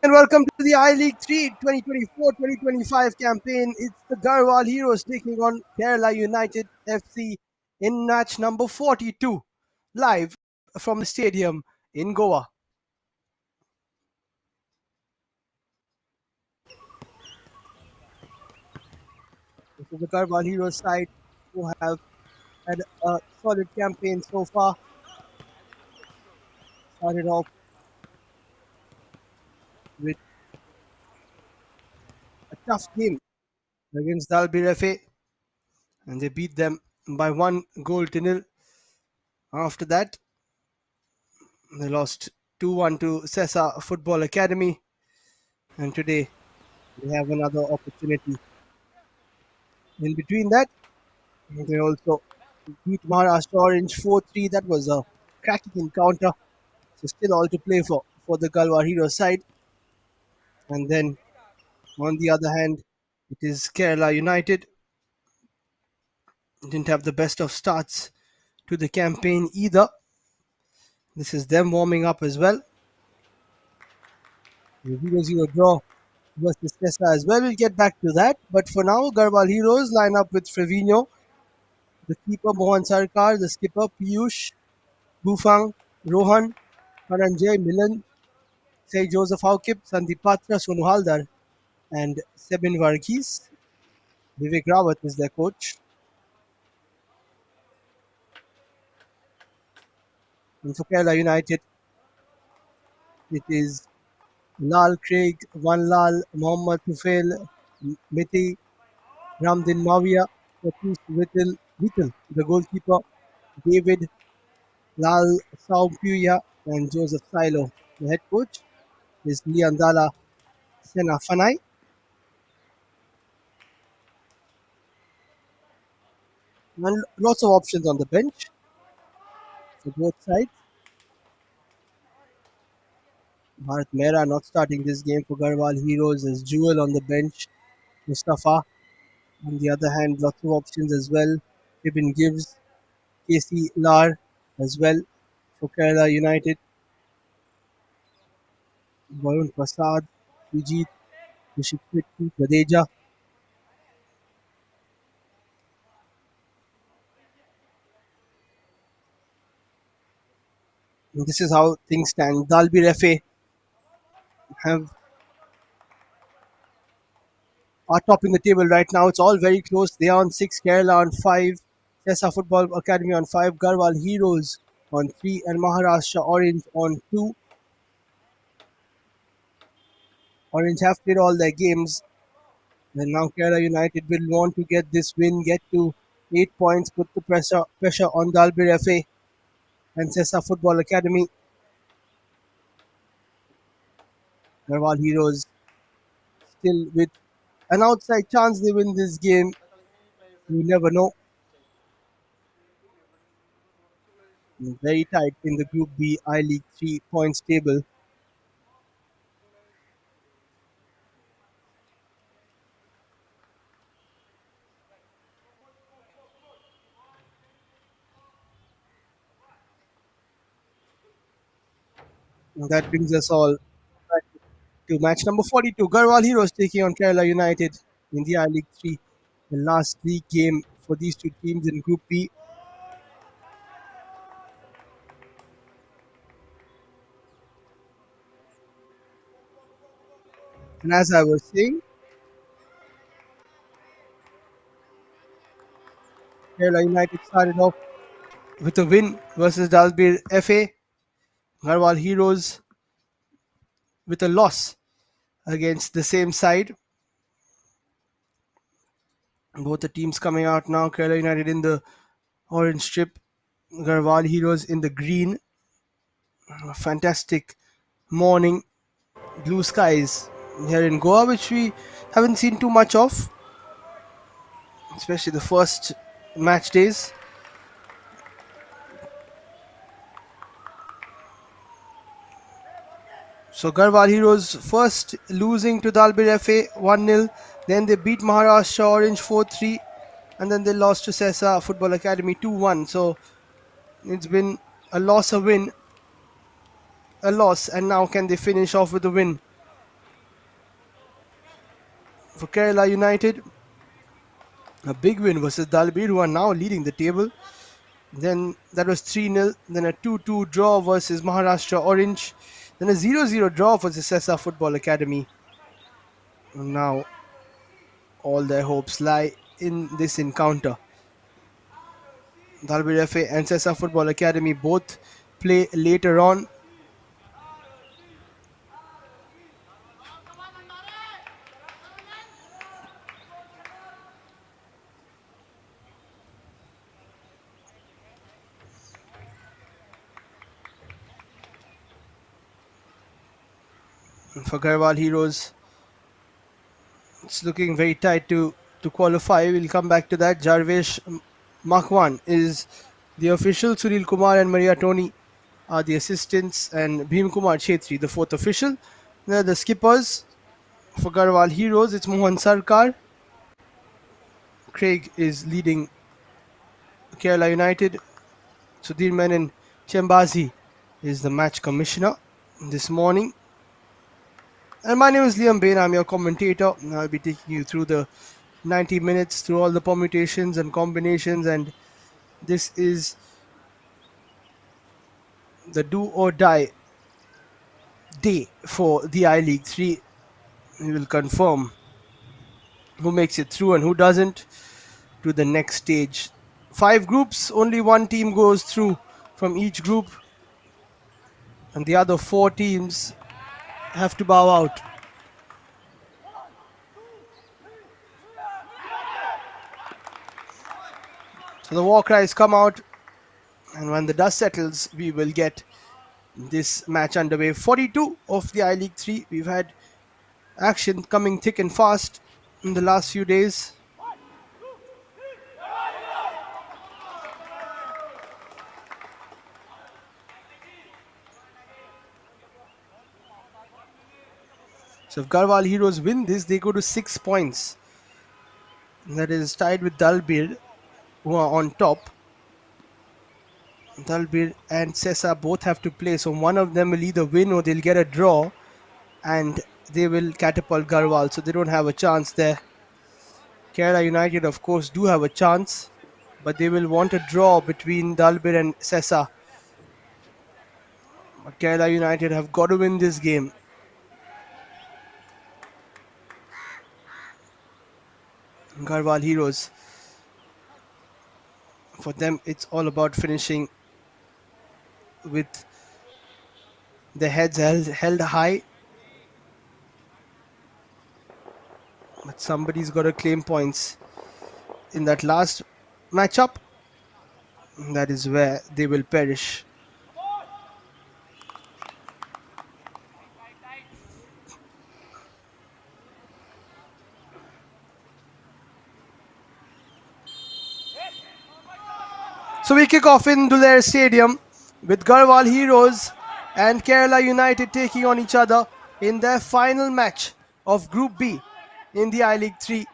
And welcome to the I League 3 2024-2025 campaign. It's the Garhwal Heroes taking on Kerala United FC in match number 42, live from the stadium in Goa. This is the Garhwal Heroes side who have had a solid campaign so far. Started off with a tough game against Dalbir FA and they beat them by 1 goal to nil. After that, they lost 2-1 to Sesa Football Academy, and today they have another opportunity. In between that, they also beat Maharashtra Orange 4-3. That was a cracking encounter. So still all to play for the Galwar Hero side. And then on the other hand, it is Kerala United. Didn't have the best of starts to the campaign either. This is them warming up as well. The 0-0 draw versus Tessa as well. We'll get back to that. But for now, Garhwal Heroes line up with Frevino, the keeper Mohan Sarkar, the skipper Piyush, Bufang, Rohan, Dhananjay, Milan, Say Joseph Haukip, Sandeep Patra, Sonu Haldar, and Sebin Varghese. Vivek Rawat is their coach. And for Kerala United, it is Lal Craig, Van Lal, Mohammad Tufail, Miti, Ramdin Mavia, Satish Vittal, the goalkeeper, David Lal Saumpuya, and Joseph Silo. The head coach is Liandala Senafanai. And lots of options on the bench for both sides. Bharat Mehra not starting this game for Garhwal Heroes as Jewel on the bench. Mustafa on the other hand, lots of options as well. Ibn Gibbs, Casey Lar as well for Kerala United. Varun Prasad, Vijit, Rishikritti, Gadeja. And this is how things stand. Dalbir FA have are topping the table right now. It's all very close. They are on 6, Kerala on 5, Sesa Football Academy on 5, Garhwal Heroes on 3, and Maharashtra Orange on 2. Orange have played all their games, and now Kerala United will want to get this win, get to 8 points, put the pressure on Dalbir FA and Sesa Football Academy. Garhwal Heroes still with an outside chance they win this game. You never know. Very tight in the Group B I League 3 points table. And that brings us all back to match number 42. Garhwal Heroes taking on Kerala United in the I League 3. The last league game for these two teams in Group B. And as I was saying, Kerala United started off with a win versus Dalbir FA. Garhwal Heroes with a loss against the same side. Both the teams coming out now. Kerala United in the orange strip, Garhwal Heroes in the green. A fantastic morning, blue skies here in Goa, which we haven't seen too much of, especially the first match days. So Garhwal Heroes first losing to Dalbir FA 1-0, then they beat Maharashtra Orange 4-3, and then they lost to Sesa Football Academy 2-1. So it's been a loss, a win, a loss, and now can they finish off with a win for Kerala United. A big win versus Dalbir, who are now leading the table. Then that was 3-0. Then a 2-2 draw versus Maharashtra Orange. Then a 0-0 draw versus Sessa Football Academy. Now all their hopes lie in this encounter. Dalbir FA and Sessa Football Academy both play later on. For Garhwal Heroes, it's looking very tight to qualify. We'll come back to that. Jarvesh Makwan is the official. Sunil Kumar and Maria Tony are the assistants, and Bhim Kumar Chetri, the fourth official. They're the skippers. For Garhwal Heroes, it's Mohan Sarkar. Craig is leading Kerala United. Sudhir Menon Chembazi is the match commissioner this morning. And my name is Liam Bain. I'm your commentator. I'll be taking you through the 90 minutes, through all the permutations and combinations. And this is the do or die day for the I League 3. We will confirm who makes it through and who doesn't to the next stage. 5 groups, only one team goes through from each group, and the other 4 teams have to bow out. So the war cries come out, and when the dust settles, we will get this match underway. 42 of the I League 3. We've had action coming thick and fast in the last few days. So if Garhwal Heroes win this, they go to 6 points. That is tied with Dalbir, who are on top. Dalbir and Sessa both have to play, so one of them will either win or they'll get a draw, and they will catapult Garhwal, so they don't have a chance there. Kerala United, of course, do have a chance, but they will want a draw between Dalbir and Sessa. But Kerala United have got to win this game. Garhwal Heroes, for them, it's all about finishing with the heads held high. But somebody's got to claim points in that last matchup. That is where they will perish. So we kick off in Dulair Stadium with Garhwal Heroes and Kerala United taking on each other in their final match of Group B in the I League 3.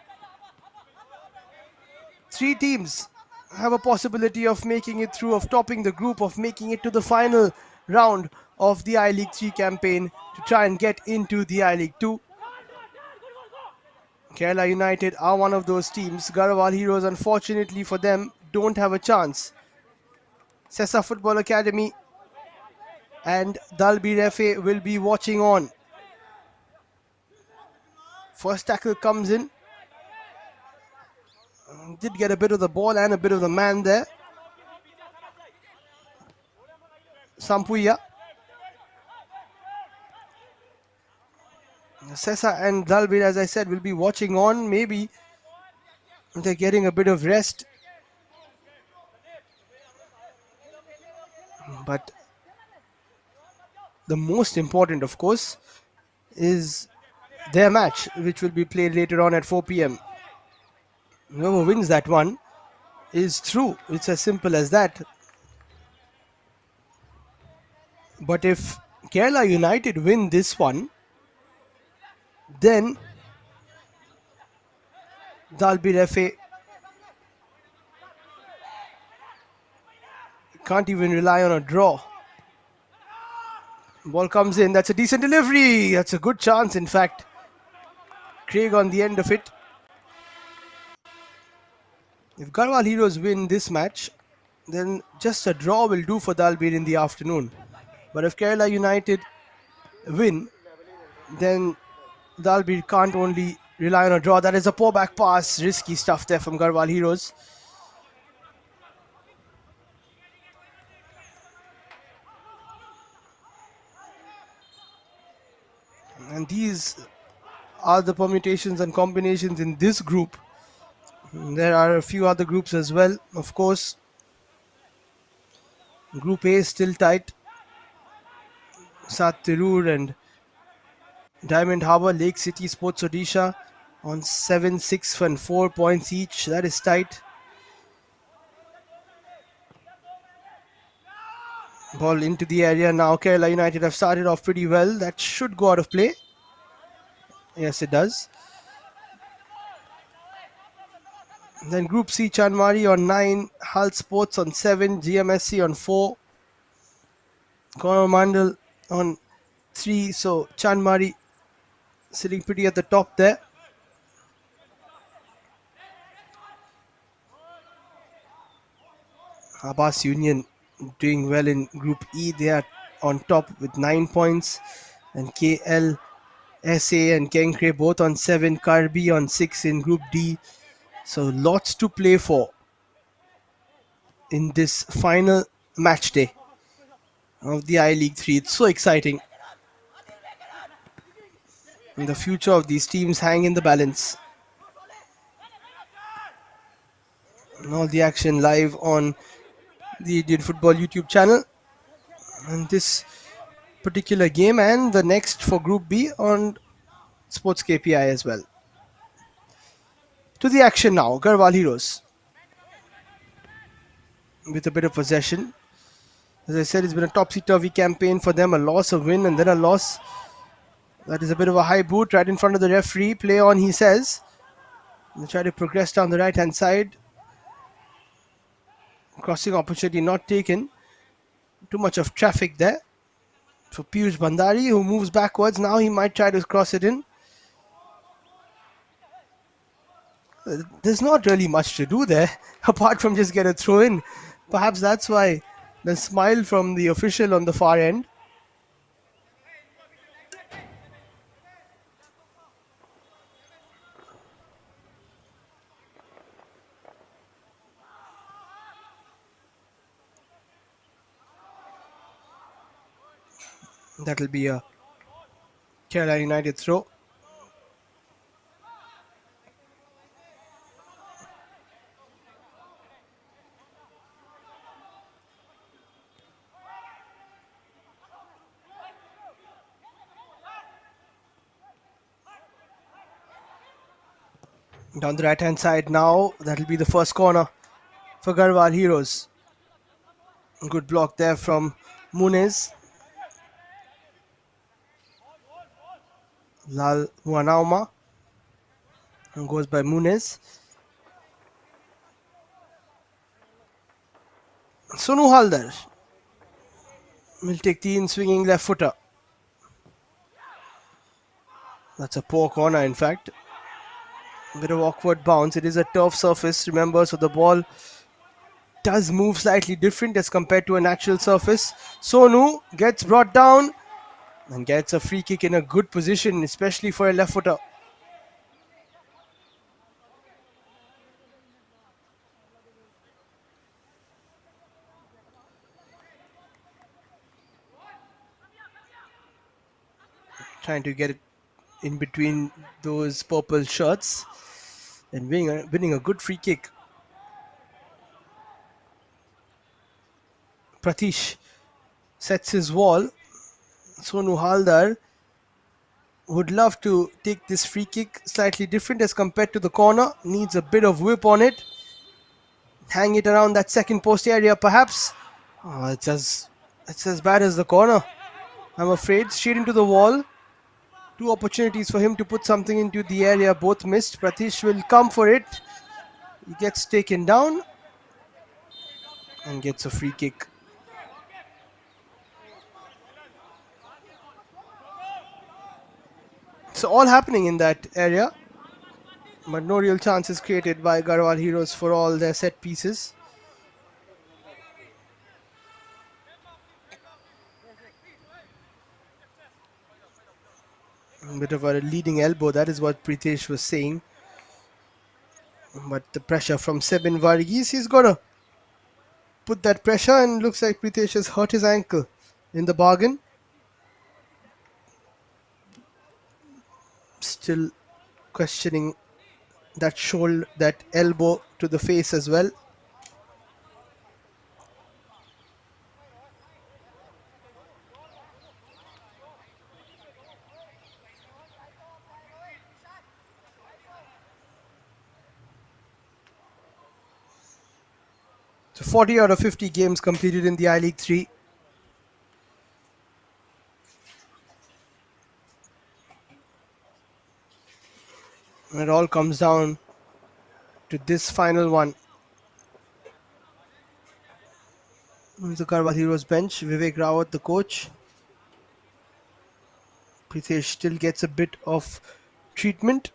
3 teams have a possibility of making it through, of topping the group, of making it to the final round of the I League 3 campaign to try and get into the I League 2. Kerala United are one of those teams. Garhwal Heroes, unfortunately for them, don't have a chance. Sessa Football Academy and Dalbir FA will be watching on. First tackle comes in. Did get a bit of the ball and a bit of the man there. Sampuya. Sessa and Dalbir, as I said, will be watching on. Maybe they're getting a bit of rest. But the most important, of course, is their match, which will be played later on at 4 p.m. Whoever wins that one is through. It's as simple as that. But if Kerala United win this one, then Dalbir FA can't even rely on a draw. Ball comes in. That's a decent delivery. That's a good chance, in fact. Craig on the end of it. If Garhwal Heroes win this match, then just a draw will do for Dalbir in the afternoon. But if Kerala United win, then Dalbir can't only rely on a draw. That is a poor back pass. Risky stuff there from Garhwal Heroes. And these are the permutations and combinations in this group. There are a few other groups as well. Of course, Group A is still tight. Sat Tirur and Diamond Harbour, Lake City, Sports Odisha on 7, 6 and 4 points each. That is tight. Ball into the area now. Kerala United have started off pretty well. That should go out of play. Yes, it does. Then Group C, Chanmari on 9, Hull Sports on 7, GMSC on 4, Coromandel on 3. So Chanmari sitting pretty at the top there. Abbas Union doing well in Group E. They are on top with 9 points. And KL, SA and Kenkre both on 7. Karbi on 6 in Group D. So lots to play for in this final match day of the I League 3. It's so exciting. And the future of these teams hang in the balance. And all the action live on the Indian Football YouTube channel. And this particular game and the next for Group B on Sports KPI as well. To the action now, Garhwal Heroes with a bit of possession. As I said, it's been a topsy-turvy campaign for them. A loss, a win, and then a loss. That is a bit of a high boot right in front of the referee. Play on, he says. They try to progress down the right-hand side. Crossing opportunity not taken. Too much of traffic there for Piyush Bandari, who moves backwards. Now he might try to cross it in. There's not really much to do there apart from just get a throw in. Perhaps that's why the smile from the official on the far end. That'll be a Kerala United throw. Down the right hand side now, that'll be the first corner for Garhwal Heroes. Good block there from Muniz. Lal Wanauma goes by Muniz. Sonu Haldar will take the in swinging left footer. That's a poor corner, in fact. A bit of awkward bounce. It is a turf surface, remember, so the ball does move slightly different as compared to a natural surface. Sonu gets brought down and gets a free kick in a good position, especially for a left footer. Trying to get it in between those purple shirts and winning a good free kick. Pratish sets his wall. Sonu Haldar would love to take this free kick slightly different as compared to the corner. Needs a bit of whip on it. Hang it around that second post area perhaps. Oh, it's as bad as the corner, I'm afraid. Straight into the wall. Two opportunities for him to put something into the area, both missed. Pratish will come for it. He gets taken down and gets a free kick. It's all happening in that area, but no real chances created by Garhwal Heroes for all their set pieces. A bit of a leading elbow, that is what Pritesh was saying. But the pressure from Sebin Varghese, he's got to put that pressure, and looks like Pritesh has hurt his ankle in the bargain. Still questioning that shoulder, that elbow to the face as well. So 40 out of 50 games completed in the I League 3. And it all comes down to this final one. The Garhwal Heroes bench, Vivek Rawat, the coach. Pritesh still gets a bit of treatment.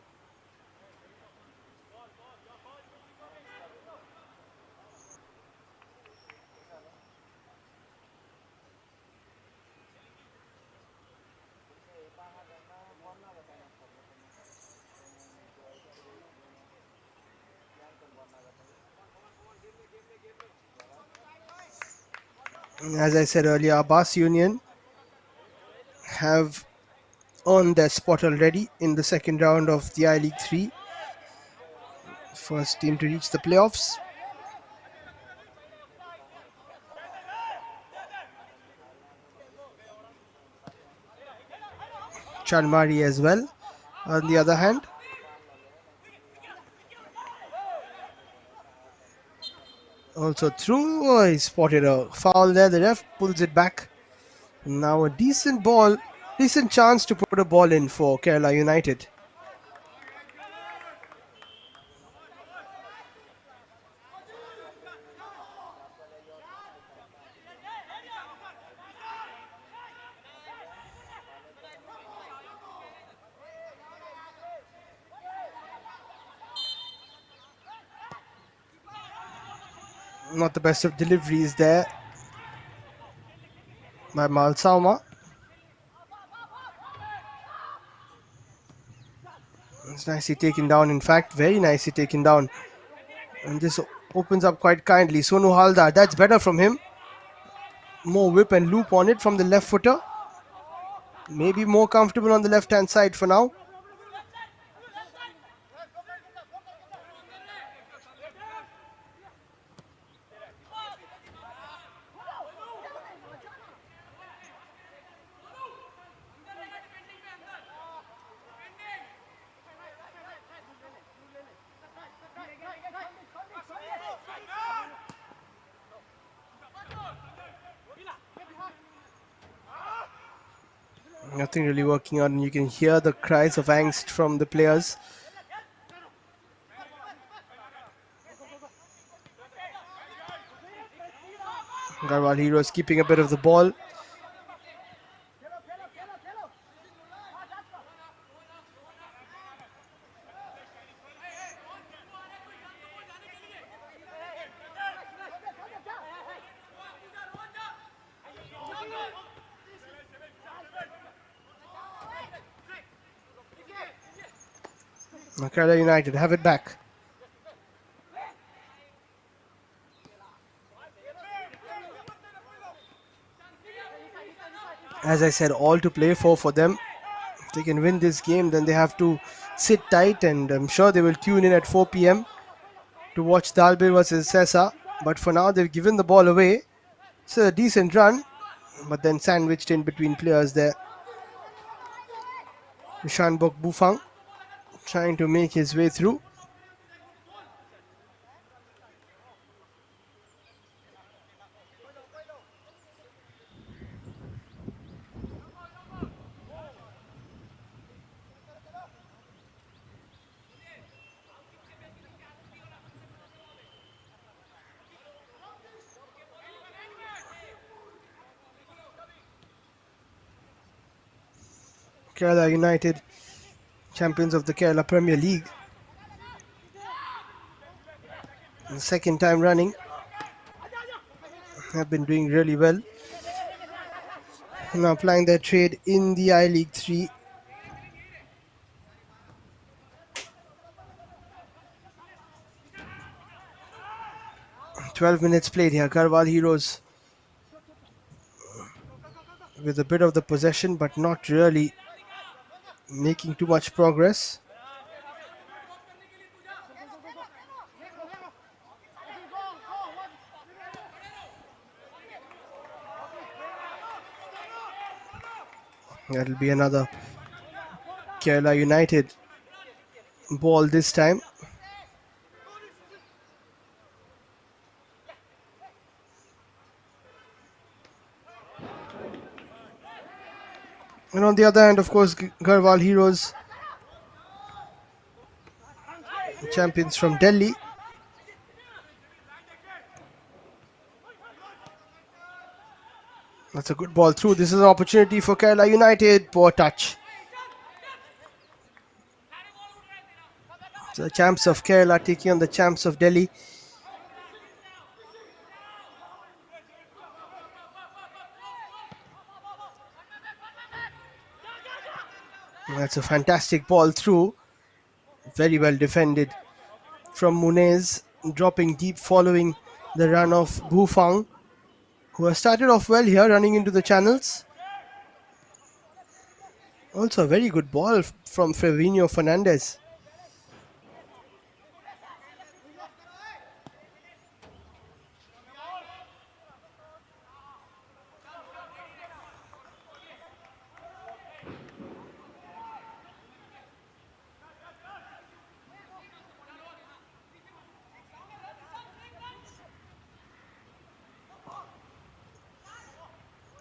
As I said earlier, Abbas Union have earned their spot already in the second round of the I League 3. First team to reach the playoffs. Chanmari as well. On the other hand, also through, oh, he spotted a foul there. The ref pulls it back. Now a decent ball, decent chance to put a ball in for Kerala United. Not the best of deliveries there by Malsauma. It's nicely taken down, in fact, very nicely taken down. And this opens up quite kindly. Sonu Haldar, that's better from him. More whip and loop on it from the left footer. Maybe more comfortable on the left hand side for now. Nothing really working out, and you can hear the cries of angst from the players. Garhwal Heroes keeping a bit of the ball. Kerala United have it back. As I said, all to play for them. If they can win this game, then they have to sit tight, and I'm sure they will tune in at 4 p.m. to watch Dalbir versus Sessa. But for now, they've given the ball away. It's a decent run, but then sandwiched in between players there. Shanbok Bufang trying to make his way through. Kerala United champions of the Kerala Premier League. The second time running, have been doing really well. Now applying their trade in the I League 3. 12 minutes played here. Garhwal Heroes with a bit of the possession, but not really making too much progress. That'll be another Kerala United ball this time. And on the other hand, of course, Garhwal Heroes, champions from Delhi. That's a good ball through. This is an opportunity for Kerala United. Poor touch. So the champs of Kerala taking on the champs of Delhi. That's a fantastic ball through. Very well defended from Munez, dropping deep following the run of Bufang, who has started off well here, running into the channels. Also a very good ball from Flavino Fernandez.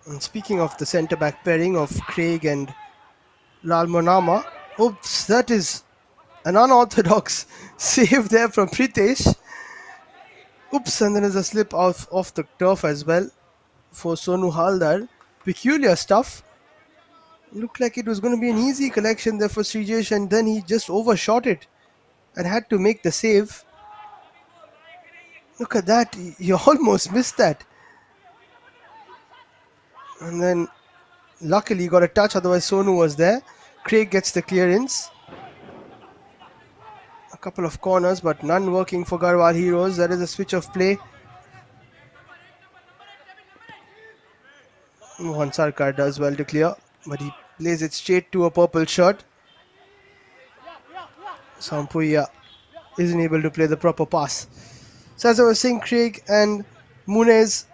And speaking of the centre-back pairing of Craig and Lal Monama, oops, that is an unorthodox save there from Pritesh. Oops, and then there's a slip off the turf as well for Sonu Haldar. Peculiar stuff. Looked like it was going to be an easy collection there for Srijesh, and then he just overshot it and had to make the save. Look at that, you almost missed that. And then luckily got a touch, otherwise Sonu was there. Craig gets the clearance. A couple of corners, but none working for Garhwal Heroes. That is a switch of play. Mohan Sarkar does well to clear, but he plays it straight to a purple shirt. Sampuya isn't able to play the proper pass. So as I was saying, Craig and Munez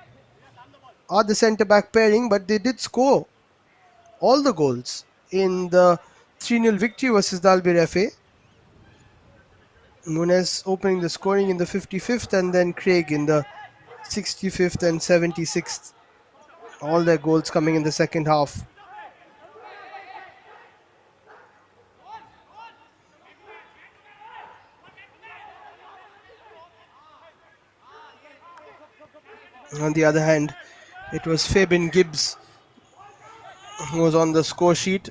are the centre-back pairing, but they did score all the goals in the 3-0 victory versus Dalbir FA. Munez opening the scoring in the 55th, and then Craig in the 65th and 76th. All their goals coming in the second half. On the other hand, it was Fabian Gibbs who was on the score sheet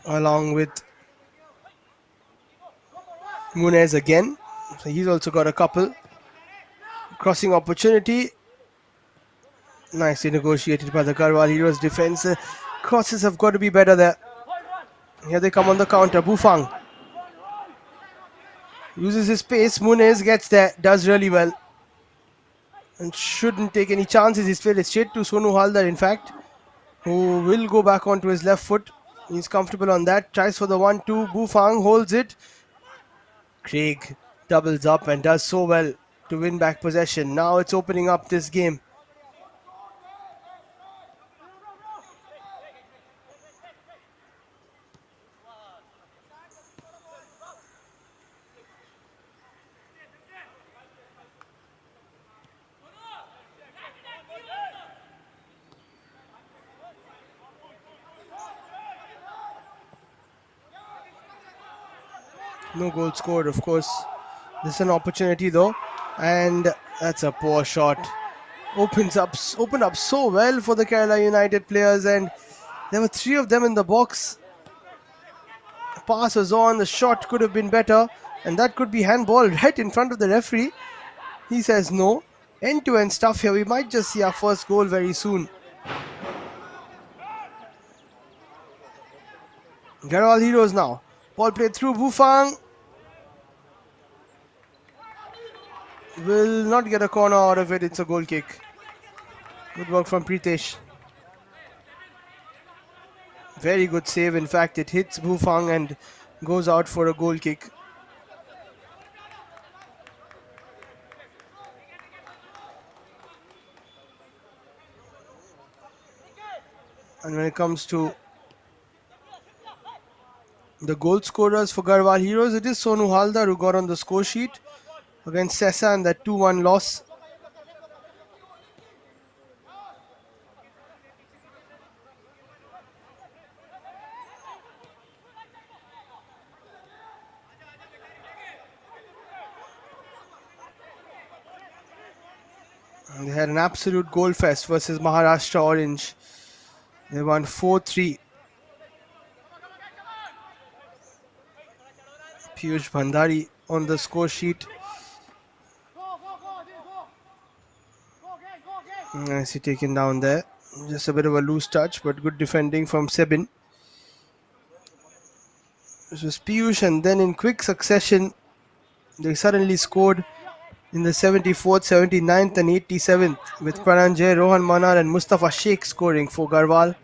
along with Munez again. So he's also got a couple. Crossing opportunity. Nicely negotiated by the Garhwal Heroes defense. Crosses have got to be better there. Here they come on the counter. Bufang uses his pace. Munez gets there. Does really well. And shouldn't take any chances. He's played it straight to Sonu Haldar, in fact, who will go back onto his left foot. He's comfortable on that. Tries for the 1-2. Bufang holds it. Craig doubles up and does so well to win back possession. Now it's opening up this game. No goal scored, of course. This is an opportunity though, and that's a poor shot. Opened up so well for the Kerala United players, and there were three of them in the box. pass was on, the shot could have been better, and that could be handball right in front of the referee. He says no. End-to-end stuff here. We might just see our first goal very soon. Garhwal Heroes now. Ball played through. Bufang will not get a corner out of it. It's a goal kick. Good work from Pritesh. Very good save. In fact, it hits Bufang and goes out for a goal kick. And when it comes to the goal scorers for Garhwal Heroes, it is Sonu Haldar who got on the score sheet against Sessa and that 2-1 loss. And they had an absolute goal fest versus Maharashtra Orange. They won 4-3. Piyush Bhandari on the score sheet. Nicely taken down there. Just a bit of a loose touch, but good defending from Sebin. This was Piyush, and then in quick succession, they suddenly scored in the 74th, 79th, and 87th, with Prananjay, Rohan Manar, and Mustafa Sheikh scoring for Garhwal.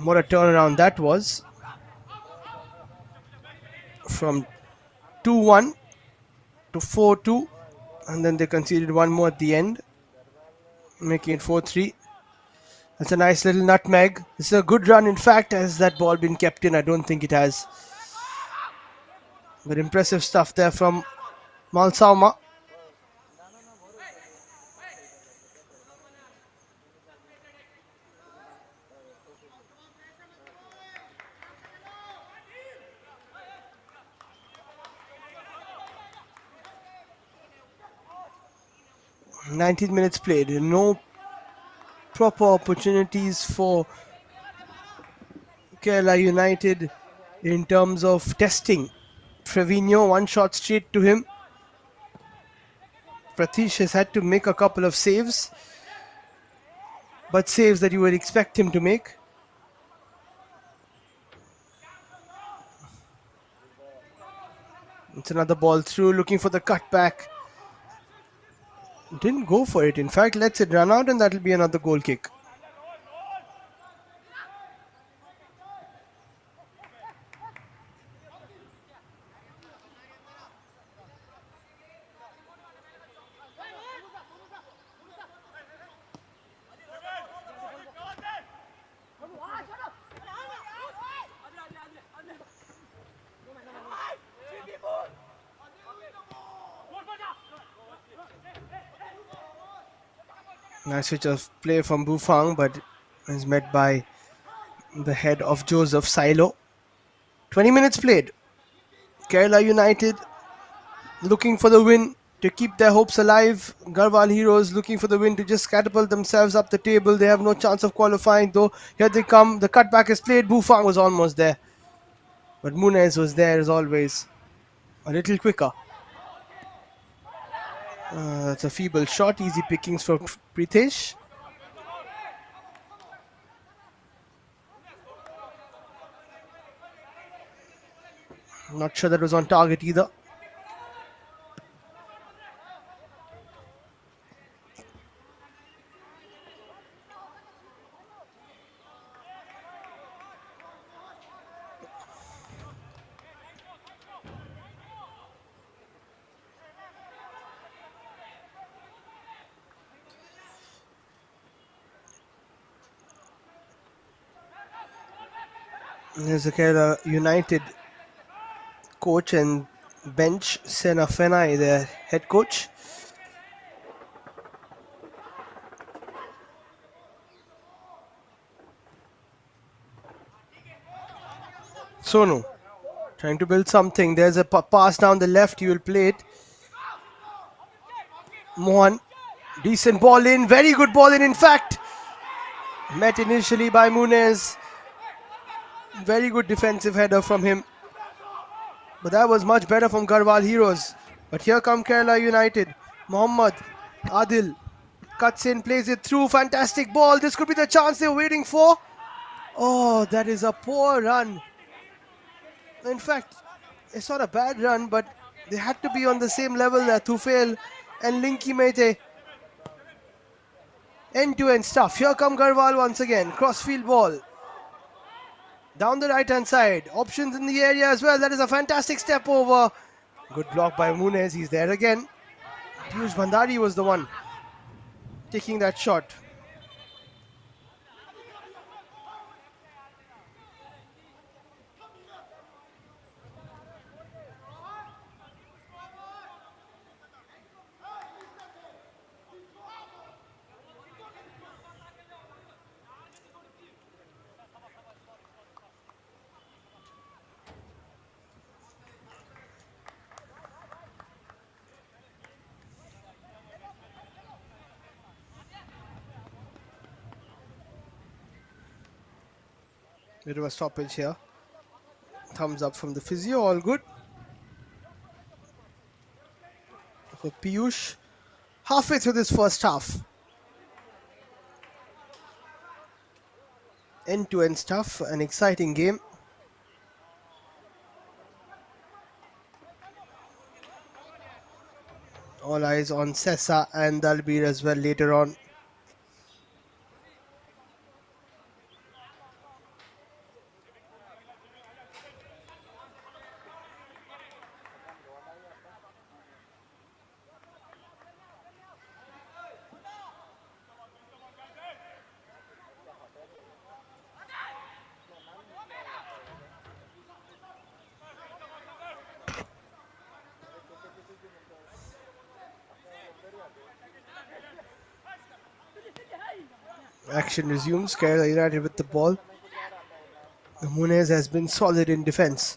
What a turnaround that was. From 2-1 to 4-2, and then they conceded one more at the end, making it 4-3. That's a nice little nutmeg. It's a good run. In fact, has that ball been kept in? I don't think it has. But impressive stuff there from Malsauma. "19 minutes played. No proper opportunities for Kerala United in terms of testing. Trevino, one shot straight to him. Pratish has had to make a couple of saves, but saves that you would expect him to make. It's another ball through, looking for the cutback. Didn't go for it. In fact, lets it run out, and that'll be another goal kick. Nice switch of play from Bufang, but is met by the head of Joseph Silo. 20 minutes played. Kerala United looking for the win to keep their hopes alive. Garhwal Heroes looking for the win to just catapult themselves up the table. They have no chance of qualifying, though. Here they come. The cutback is played. Bufang was almost there, but Munez was there as always. A little quicker. That's a feeble shot. Easy pickings for Pritesh. Not sure that was on target either. There's the Kerala United coach and bench, Sena Fenai, their head coach. Sonu trying to build something. There's a pass down the left. He will play it. Mohan, decent ball in. Very good ball in fact. Met initially by Munez. Very good defensive header from him. But that was much better from Garhwal Heroes. But here come Kerala United. Mohammad Adil cuts in, plays it through. Fantastic ball. This could be the chance they were waiting for. Oh, that is a poor run. In fact, it's not a bad run, but they had to be on the same level there. Tufail and Linky Mete. End-to-end stuff. Here come Garhwal once again. Crossfield ball. Down the right-hand side. Options in the area as well. That is a fantastic step over. Good block by Munez. He's there again. Piyush Bhandari was the one taking that shot. Bit of a stoppage here. Thumbs up from the physio. All good for Piyush. Halfway through this first half. End-to-end stuff. An exciting game. All eyes on Sessa and Dalbir as well later on. Action resumes. Kerala United with the ball. Munez has been solid in defense.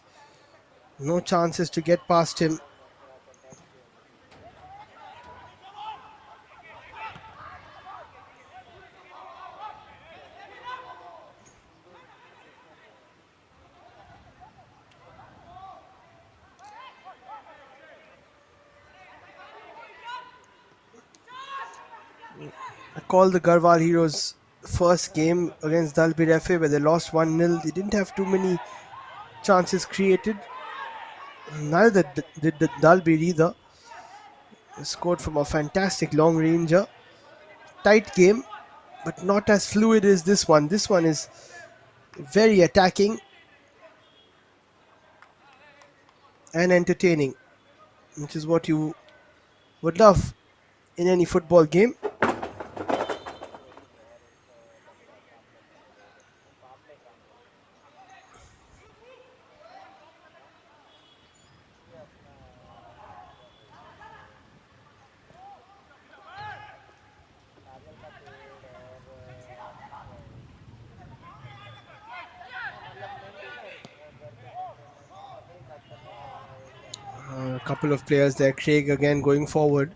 No chances to get past him. I call the Garhwal Heroes first game against Dalbir FA where they lost 1-0. They didn't have too many chances created. Neither did the Dalbir either. They scored from a fantastic long ranger. Tight game, but not as fluid as this one. This one is very attacking and entertaining, which is what you would love in any football game. A couple of players there. Craig again going forward.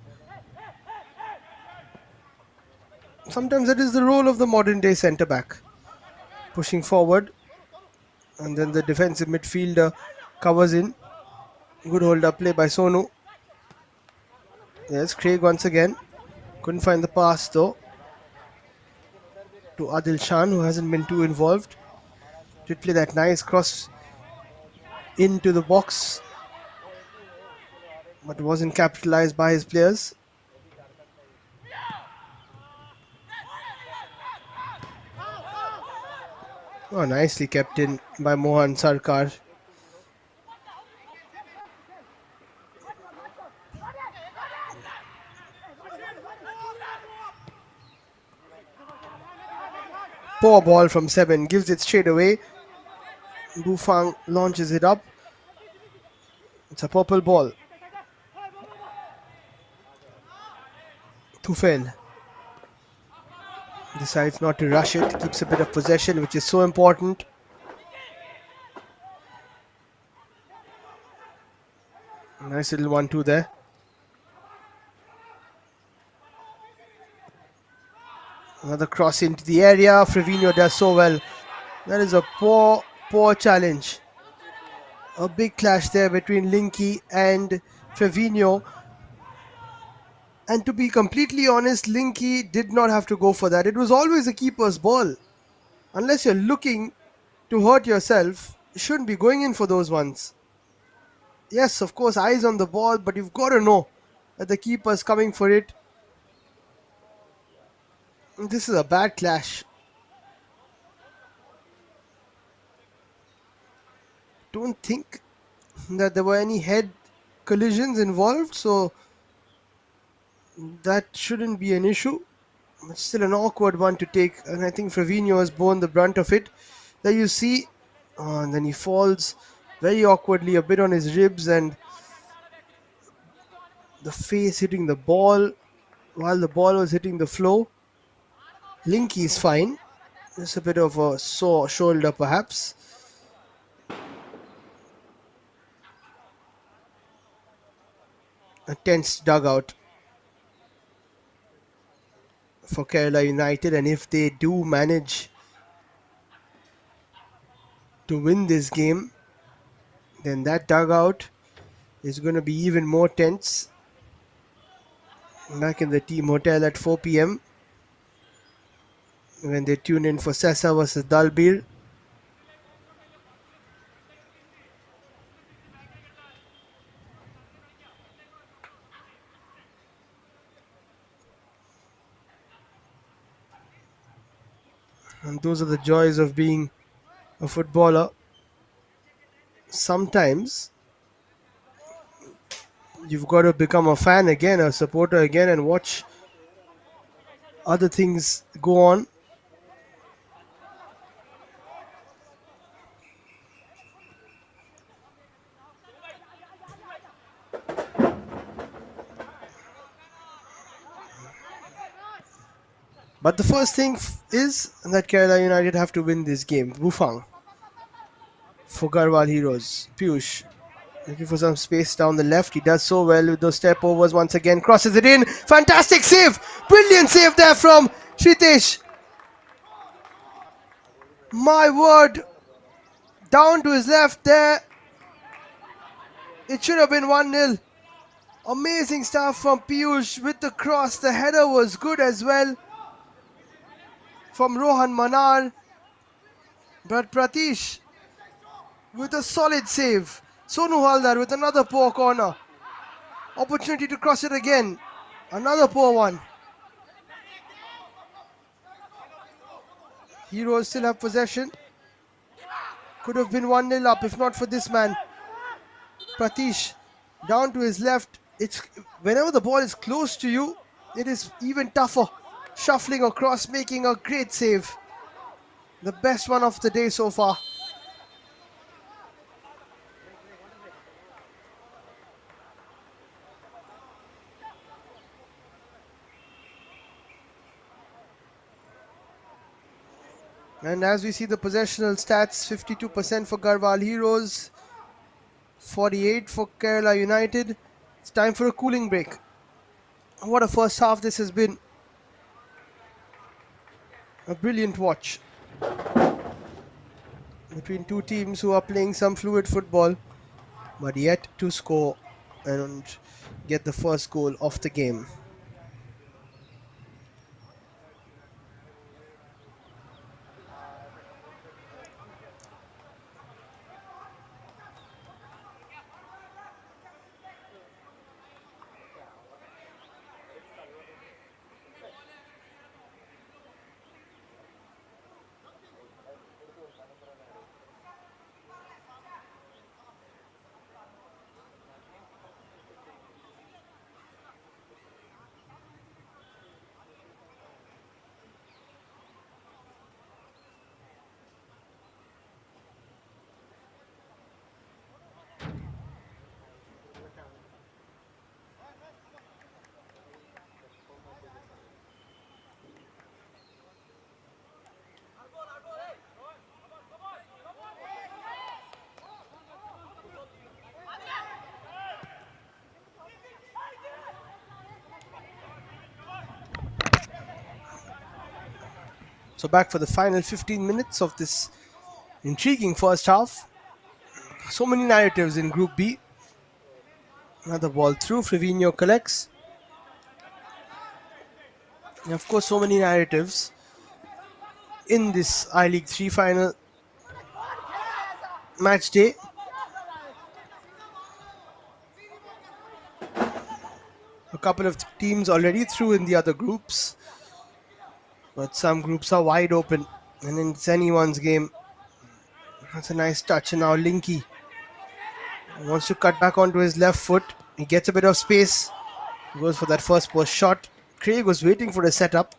Sometimes that is the role of the modern day centre back, pushing forward, and then the defensive midfielder covers in. Good hold up play by Sonu. Yes, Craig once again. Couldn't find the pass though to Adil Shan, who hasn't been too involved. Did play that nice cross into the box, but wasn't capitalized by his players. Oh, nicely kept in by Mohan Sarkar. Poor ball from Seven, gives it straight away. Bufang launches it up. It's a purple ball. Tufail decides not to rush it, keeps a bit of possession, which is so important. Nice little 1-2 there. Another cross into the area. Frevino does so well. That is a poor Poor challenge. A big clash there between Linky and Trevino. And to be completely honest, Linky did not have to go for that. It was always a keeper's ball. Unless you're looking to hurt yourself, you shouldn't be going in for those ones. Yes, of course, eyes on the ball, but you've got to know that the keeper's coming for it. This is a bad clash. Don't think that there were any head collisions involved, so that shouldn't be an issue. It's still an awkward one to take, and I think Fabinho has borne the brunt of it. There you see, and then he falls very awkwardly a bit on his ribs and the face hitting the ball while the ball was hitting the floor. Linky is fine, just a bit of a sore shoulder perhaps. A tense dugout for Kerala United, and if they do manage to win this game, then that dugout is going to be even more tense. Back in the team hotel at 4 p.m. when they tune in for Sessa versus Dalbir. And those are the joys of being a footballer. Sometimes you've got to become a fan again, a supporter again, and watch other things go on. But the first thing is that Kerala United have to win this game. Bufang for Garhwal Heroes. Piyush looking for some space down the left. He does so well with those step overs once again. Crosses it in. Fantastic save. Brilliant save there from Shitesh. My word. Down to his left there. It should have been 1-0. Amazing stuff from Piyush with the cross. The header was good as well from Rohan Manar. But Pratish with a solid save. Sonu Haldar with another poor corner. Opportunity to cross it again. Another poor one. Heroes still have possession. Could have been 1-0 up if not for this man. Pratish down to his left. It's whenever the ball is close to you, it is even tougher. Shuffling across, making a great save. The best one of the day so far. And as we see the possessional stats, 52% for Garhwal Heroes, 48 for Kerala United. It's time for a cooling break. What a first half this has been. A brilliant watch between two teams who are playing some fluid football, but yet to score and get the first goal of the game. So back for the final 15 minutes of this Intriguing first half. So many narratives in Group B. Another ball through. Flavino collects. And of course, so many narratives in this I League 3 final match day. A couple of teams already through in the other groups, but some groups are wide open, and it's anyone's game. That's a nice touch, and now Linky wants to cut back onto his left foot. He gets a bit of space, goes for that first post shot. Craig was waiting for a setup.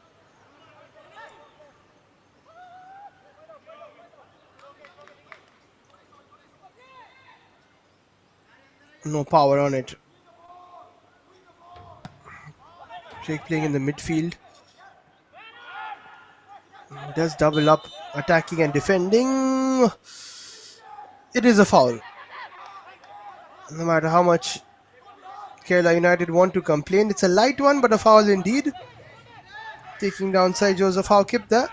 No power on it. Craig playing in the midfield. He does double up, attacking and defending. It is a foul. No matter how much Kerala United want to complain, it's a light one, but a foul indeed. Taking downside Joseph Howkip there.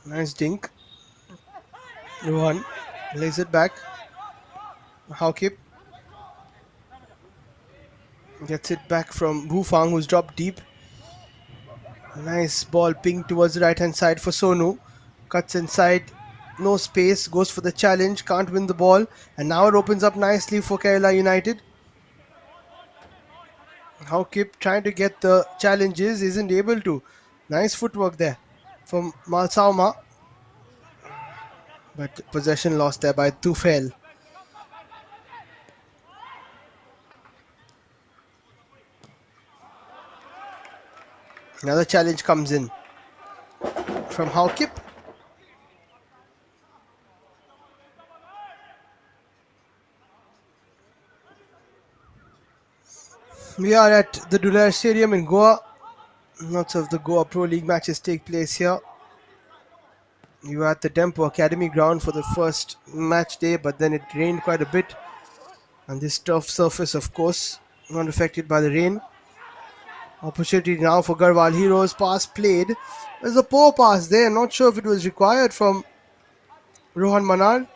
Nice dink. Rohan lays it back. Howkip gets it back from Bufang, who's dropped deep. Nice ball pinged towards the right hand side for Sonu. Cuts inside, no space, goes for the challenge, can't win the ball, and now it opens up nicely for Kerala United. Howkip trying to get the challenges, isn't able to. Nice footwork there from Malsauma, but possession lost there by Tufel. Another challenge comes in from Howkip. We are at the Dular Stadium in Goa. Lots of the Goa Pro League matches take place here. You were at the Tempo Academy ground for the first match day, but then it rained quite a bit. And this tough surface, of course, not affected by the rain. Opportunity now for Garhwal Heroes. Pass played. There's a poor pass there. Not sure if it was required from Rohan Manar.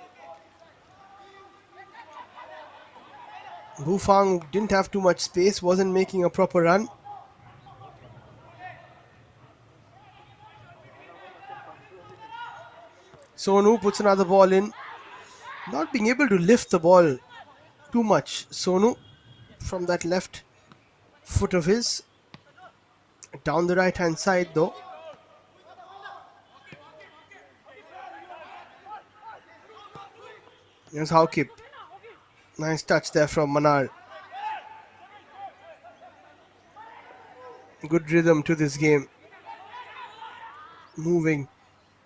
Bufang didn't have too much space, wasn't making a proper run. Sonu puts another ball in. Not being able to lift the ball too much. Sonu from that left foot of his. Down the right hand side though. Here's Howkip. Nice touch there from Manar. Good rhythm to this game. Moving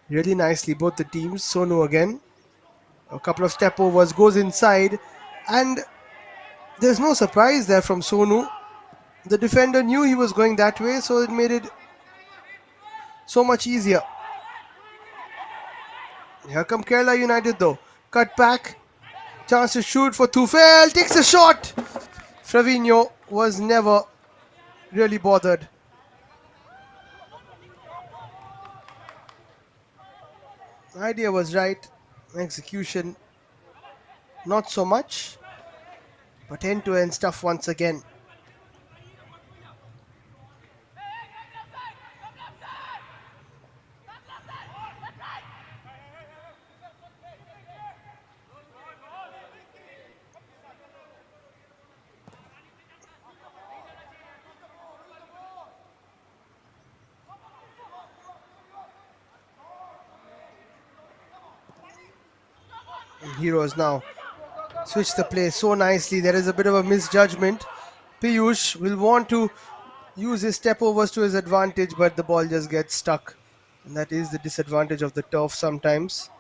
really nicely, both the teams. Sonu again. A couple of step overs, goes inside, and there's no surprise there from Sonu. The defender knew he was going that way, so it made it so much easier. Here come Kerala United though. Cut back. Chance to shoot for Tufel. Takes a shot. Flavino was never really bothered. Idea was right. Execution not so much. But end-to-end stuff once again. Heroes now switch the play so nicely. There is a bit of a misjudgment. Piyush will want to use his step overs to his advantage, but the ball just gets stuck. And that is the disadvantage of the turf sometimes.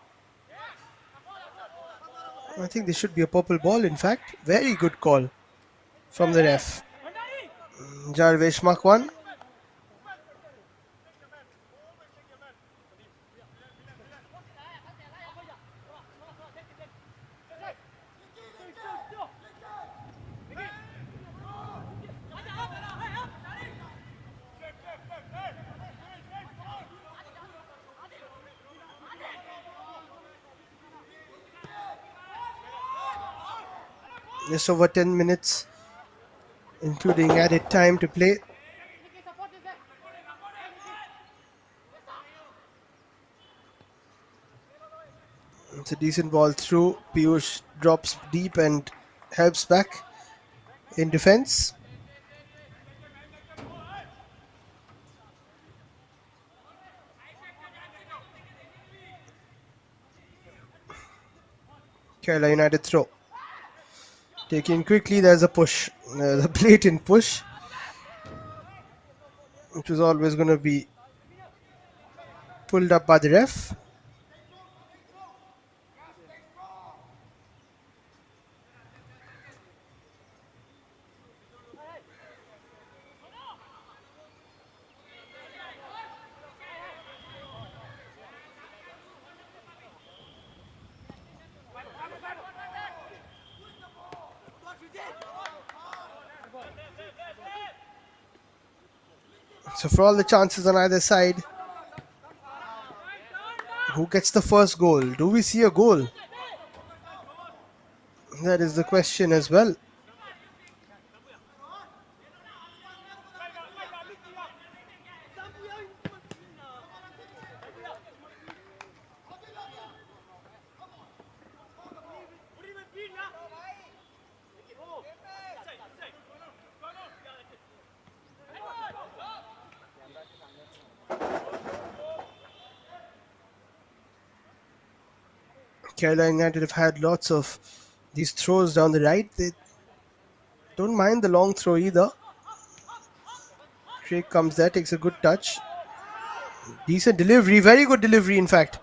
I think this should be a purple ball, in fact. Very good call from the ref. Jarvesh Makwan. Just over 10 minutes, including added time to play. It's a decent ball through. Piyush drops deep and helps back in defense. Kerala United throw. Taken quickly, there's a push. There's a blatant push, which was always going to be pulled up by the ref. So, for all the chances on either side, who gets the first goal? Do we see a goal? That is the question as well. Kerala United have had lots of these throws down the right. They don't mind the long throw either. Craig comes there, takes a good touch. Decent delivery, very good delivery in fact.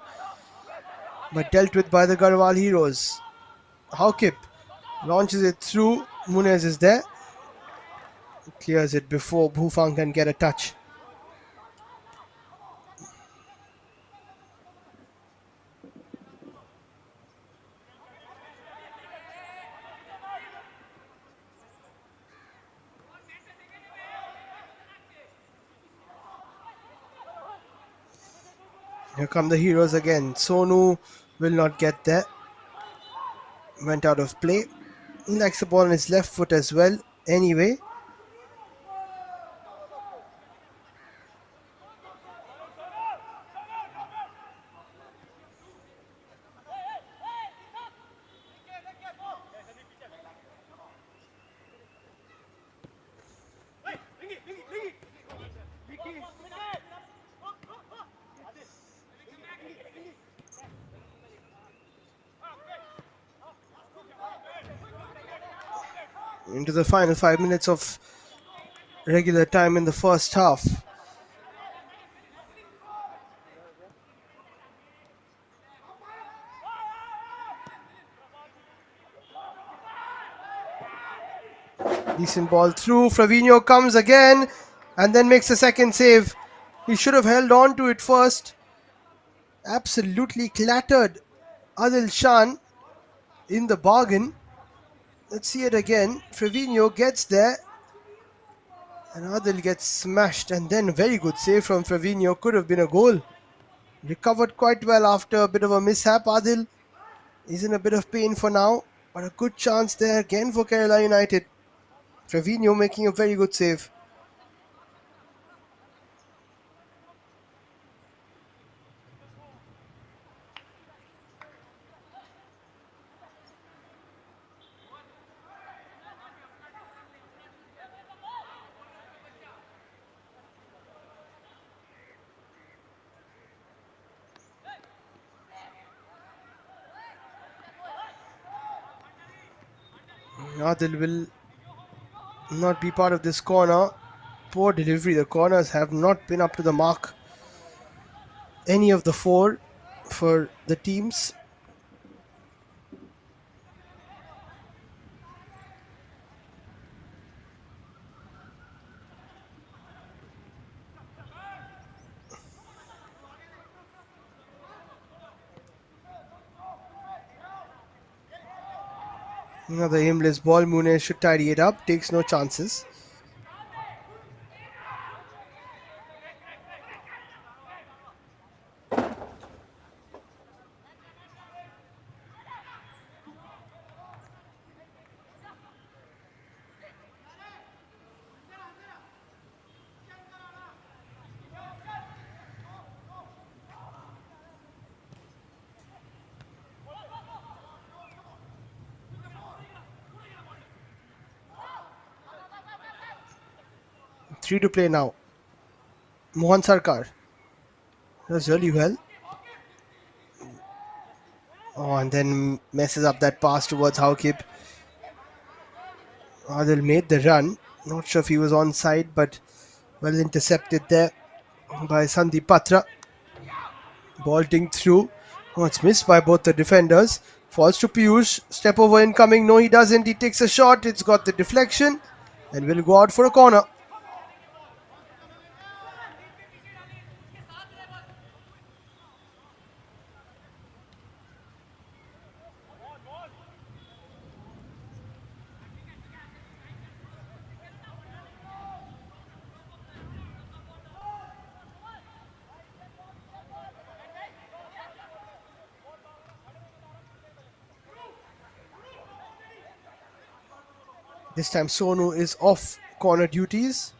But dealt with by the Garhwal heroes. Haukip launches it through. Munez is there. Clears it before Bhufang can get a touch. Here come the heroes again. Sonu will not get there. Went out of play. He likes the ball on his left foot as well. Anyway, into the final 5 minutes of regular time in the first half. Decent ball through. Flavino comes again and then makes a second save. He should have held on to it first. Absolutely clattered Adil Shan in the bargain. Let's see it again. Flavino gets there and Adil gets smashed, and then very good save from Flavino. Could have been a goal. Recovered quite well after a bit of a mishap. Adil is in a bit of pain for now, but a good chance there again for Kerala United. Flavino making a very good save. Adil will not be part of this corner. Poor delivery. The corners have not been up to the mark. Any of the four for the teams. Another aimless ball. Munez should tidy it up. Takes no chances. 3 to play now. Mohan Sarkar does really well. Oh, and then messes up that pass towards Haukip. Adil made the run. Not sure if he was onside, but well intercepted there by Sandeep Patra. Bolting through. Oh, it's missed by both the defenders. Falls to Piyush. Step over incoming. No, he doesn't. He takes a shot. It's got the deflection and will go out for a corner. This time Sonu is off corner duties.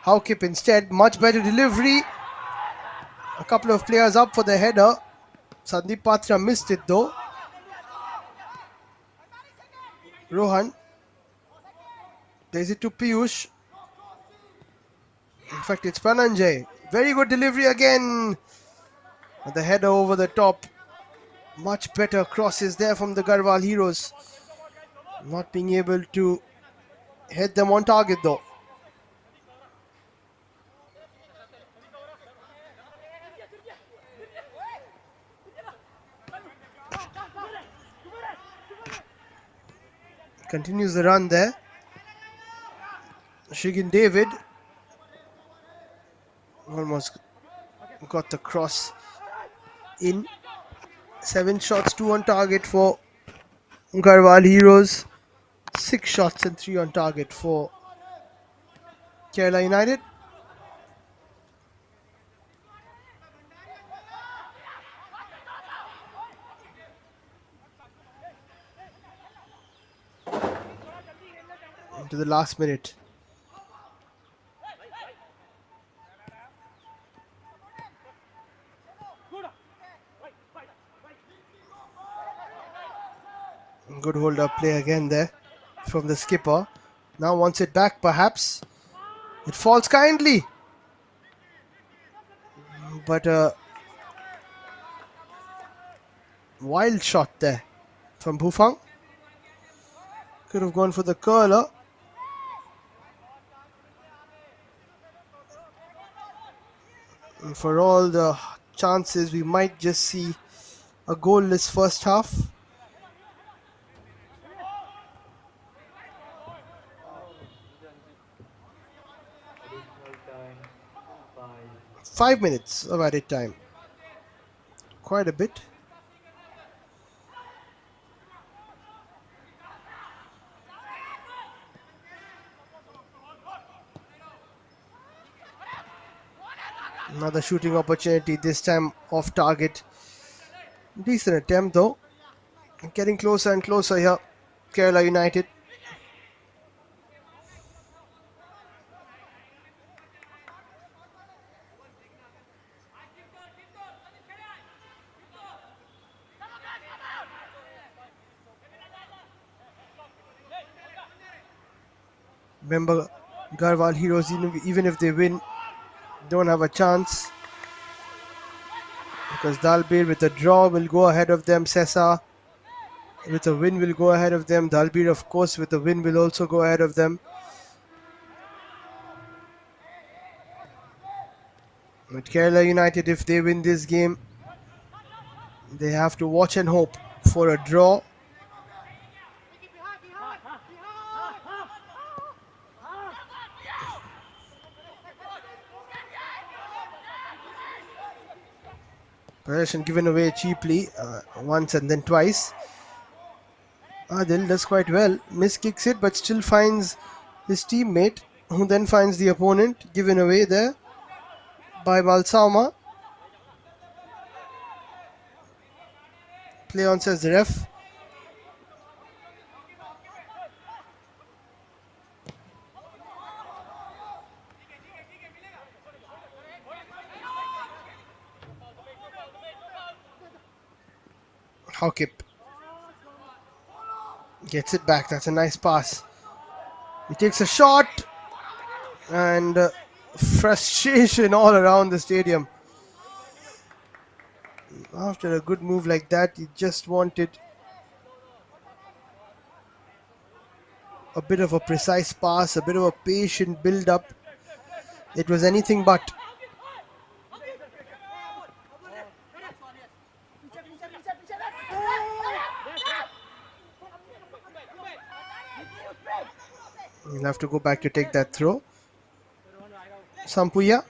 Haukip instead. Much better delivery. A couple of players up for the header. Sandeep Patra missed it though. Rohan plays it to Piyush. In fact, it's Prananjay. Very good delivery again. The header over the top. Much better crosses there from the Garhwal heroes. Not being able to hit them on target though. Continues the run there. Shigin David almost got the cross in. 7 shots, 2 on target for Garhwal heroes. 6 shots and 3 on target for Kerala United. Into the last minute. Good hold up play again there from the skipper. Now wants it back perhaps. It falls kindly. But a wild shot there from Bhufang. Could have gone for the curler. And for all the chances, we might just see a goalless first half. Additional time 5. 5 minutes of added time. Quite a bit. Another shooting opportunity, this time off target. Decent attempt though. Getting closer and closer here. Kerala United. Remember, Garhwal heroes, even if they win, don't have a chance. Because Dalbir with a draw will go ahead of them. Sessa with a win will go ahead of them. Dalbir, of course, with a win will also go ahead of them. But Kerala United, if they win this game, they have to watch and hope for a draw. Possession given away cheaply once and then twice. Adil does quite well. Miss kicks it but still finds his teammate, who then finds the opponent. Given away there by Balsama. Play on, says the ref. Haukip gets it back. That's a nice pass. He takes a shot and Frustration all around the stadium. After a good move like that, you just wanted a bit of a precise pass, a bit of a patient build up. It was anything but. You'll have to go back to take that throw. Sampuya.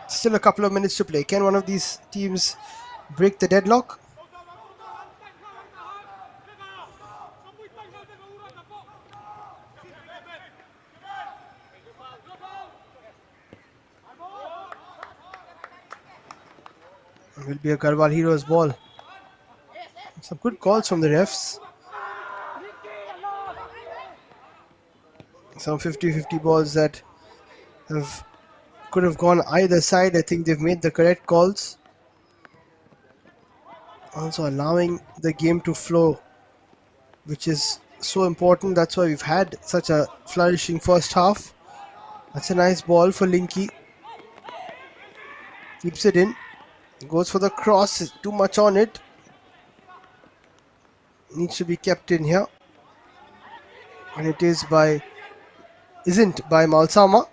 Still a couple of minutes to play. Can one of these teams break the deadlock? It will be a Garhwal Heroes ball. Some good calls from the refs. Some 50-50 balls that have could have gone either side. I think they've made the correct calls. Also allowing the game to flow, which is so important. That's why we've had such a flourishing first half. That's a nice ball for Linky. Keeps it in. Goes for the cross. Too much on it. Needs to be kept in here. And it isn't by Malsama.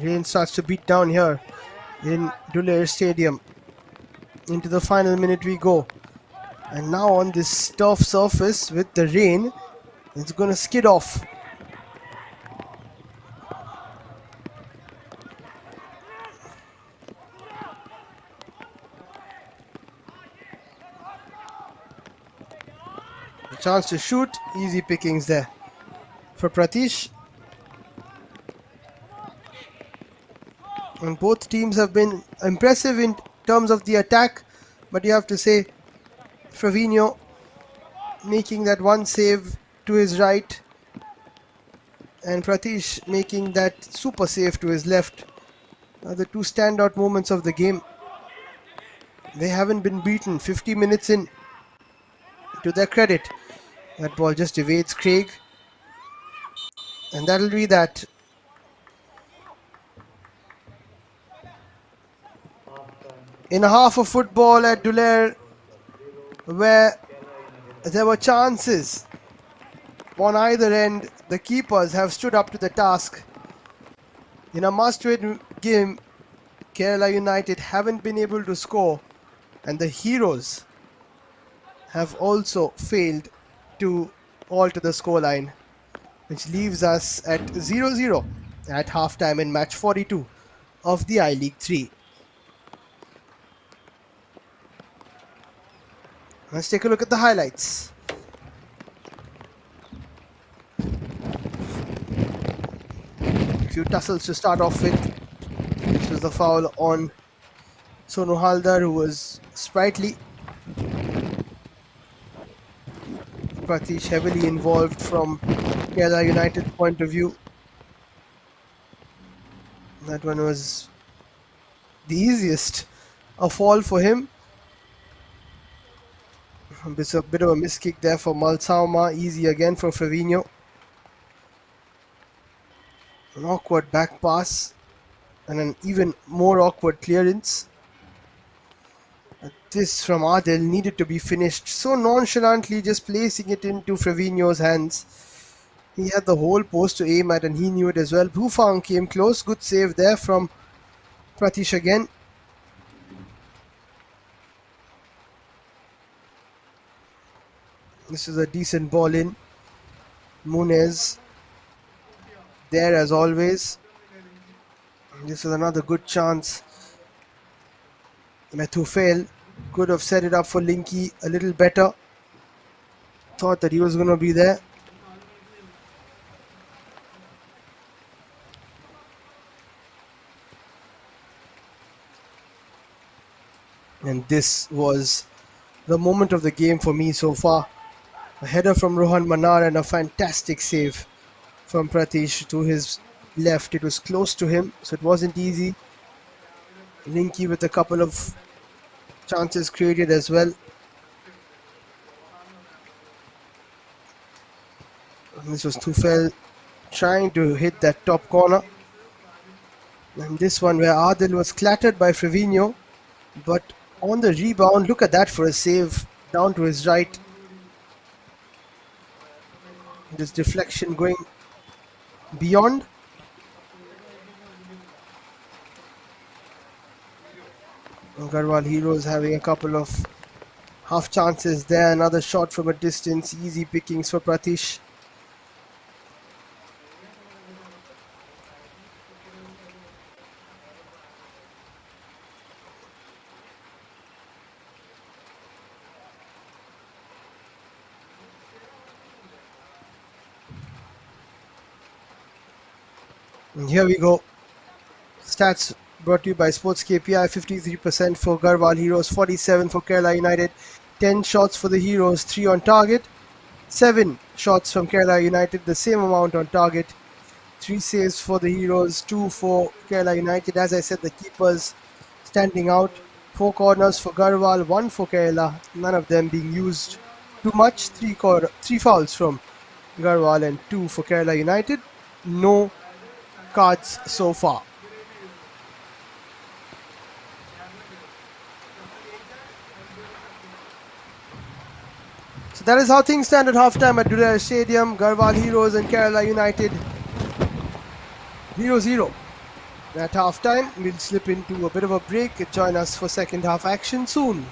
Rain starts to beat down here in Dulair Stadium. Into the final minute we go. And now on this tough surface with the rain, it's going to skid off. A chance to shoot. Easy pickings there for Pratish. And both teams have been impressive in terms of the attack, but you have to say Flavino making that one save to his right and Pratish making that super save to his left are the two standout moments of the game. They haven't been beaten 50 minutes in, to their credit. That ball just evades Craig, and that'll be that. Half time. In a half of football at Dulair, World Cup 0. where Kerala United. there were chances on either end, the keepers have stood up to the task. In a must-win game, Kerala United haven't been able to score, and the Heroes have also failed to alter the scoreline, which leaves us at 0-0 at halftime in match 42 of the I-League 3. Let's take a look at the highlights. A few tussles to start off with. This was the foul on Sonu Haldar, who was sprightly. Pratish heavily involved from Kerala United's point of view. That one was the easiest a fall for him. It's a bit of a miss kick there for Malsauma. Easy again for Flavino. An awkward back pass and an even more awkward clearance. This from Adil needed to be finished so nonchalantly, just placing it into Flavino's hands. He had the whole post to aim at and he knew it as well. Bhufang came close. Good save there from Pratish again. This is a decent ball in. Munez there as always. This is another good chance. Methu fail. Could have set it up for Linky a little better. Thought that he was going to be there. And this was the moment of the game for me so far. A header from Rohan Manar and a fantastic save from Pratish to his left. It was close to him, so it wasn't easy. Linky with a couple of chances created as well. And this was Tufel trying to hit that top corner. And this one where Adil was clattered by Frevino, but on the rebound, look at that for a save down to his right. This deflection going beyond. Garhwal Heroes having a couple of half chances there. Another shot from a distance. Easy pickings for Pratish. And here we go. Stats brought to you by Sports KPI. 53% for Garhwal Heroes, 47 for Kerala United. 10 shots for the Heroes, 3 on target. 7 shots from Kerala United, the same amount on target. 3 saves for the Heroes, 2 for Kerala United. As I said, the keepers standing out. 4 corners for Garhwal, 1 for Kerala. None of them being used too much. 3 fouls from Garhwal and 2 for Kerala United. No cards so far. So that is how things stand at halftime at Durrell Stadium. Garhwal Heroes and Kerala United 0-0. At halftime, we'll slip into a bit of a break. Join us for second half action soon.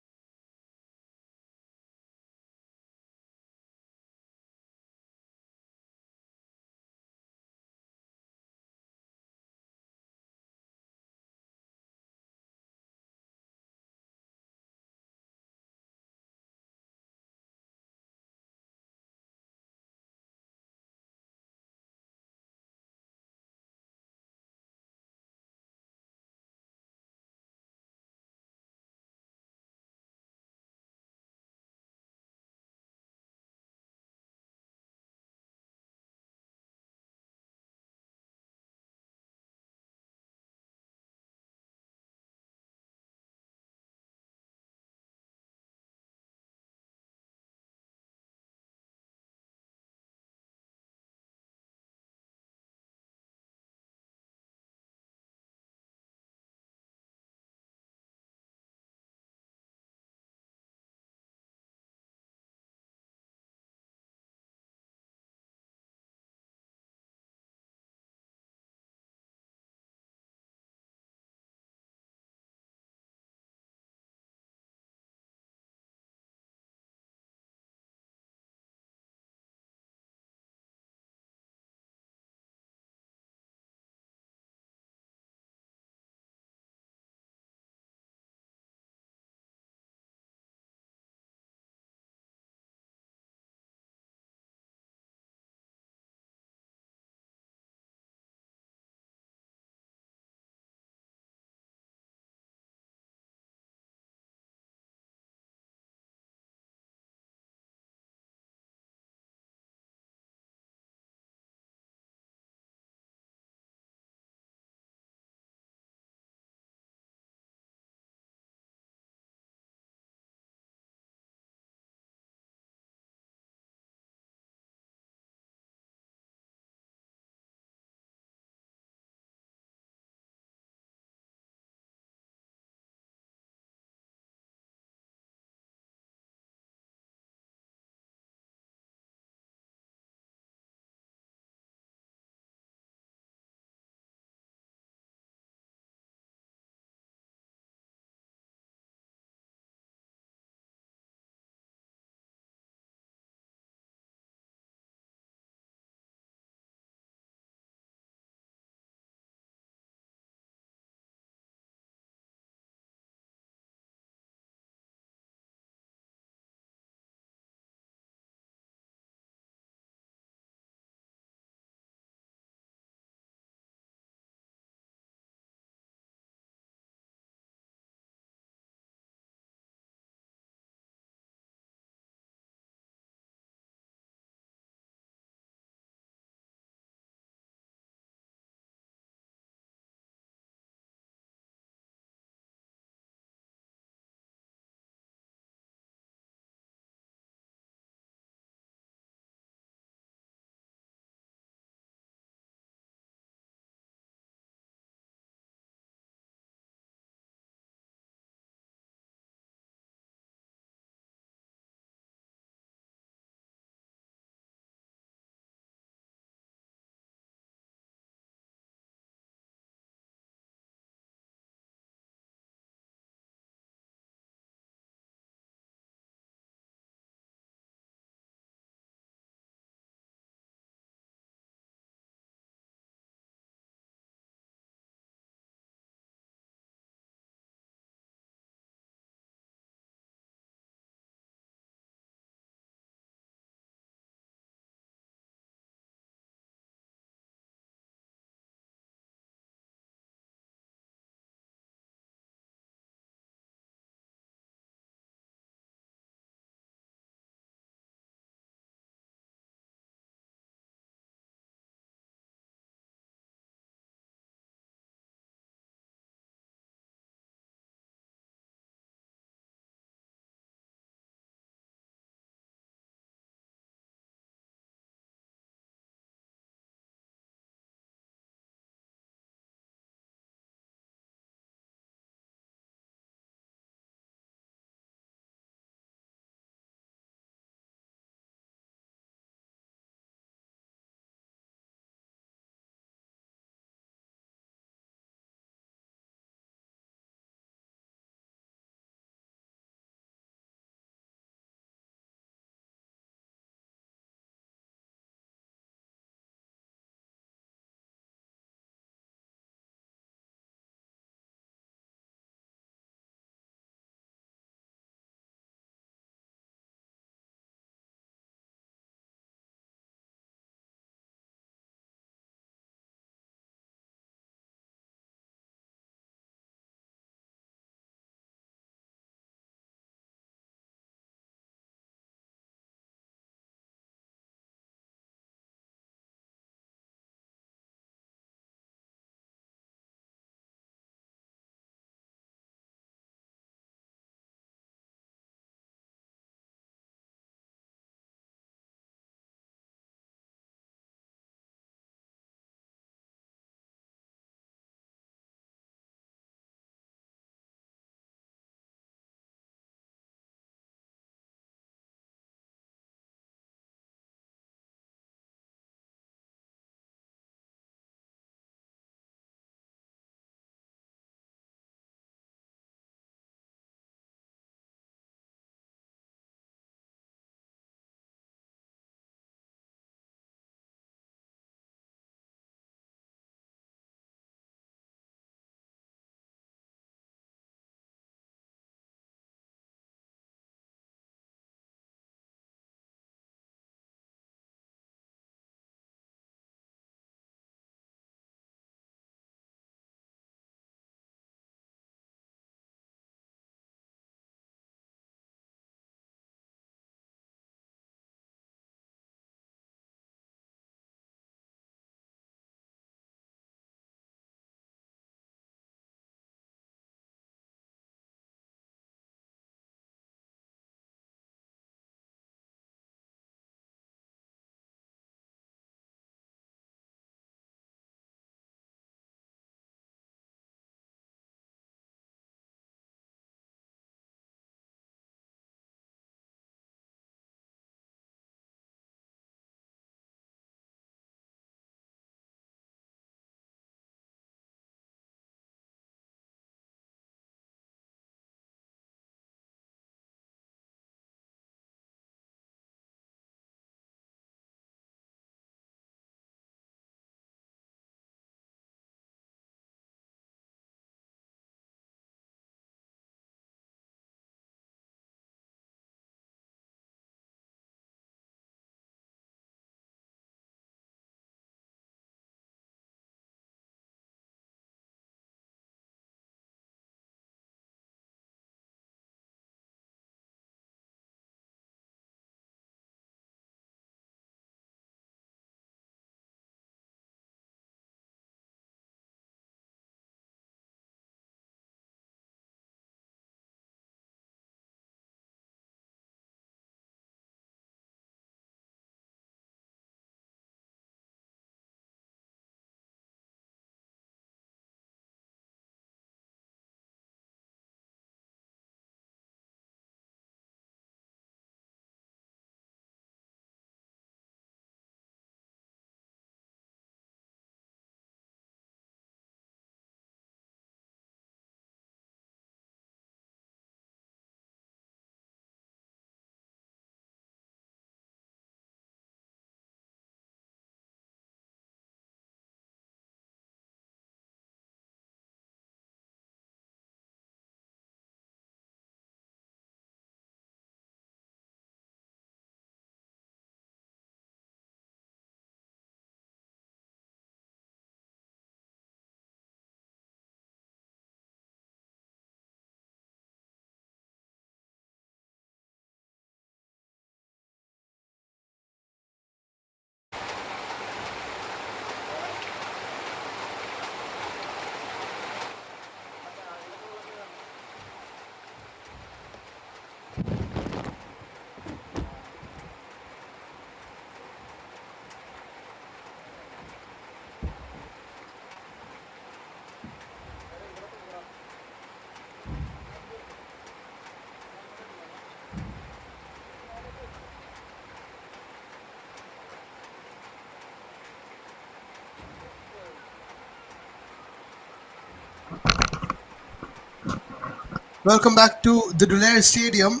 Welcome back to the Dulair Stadium.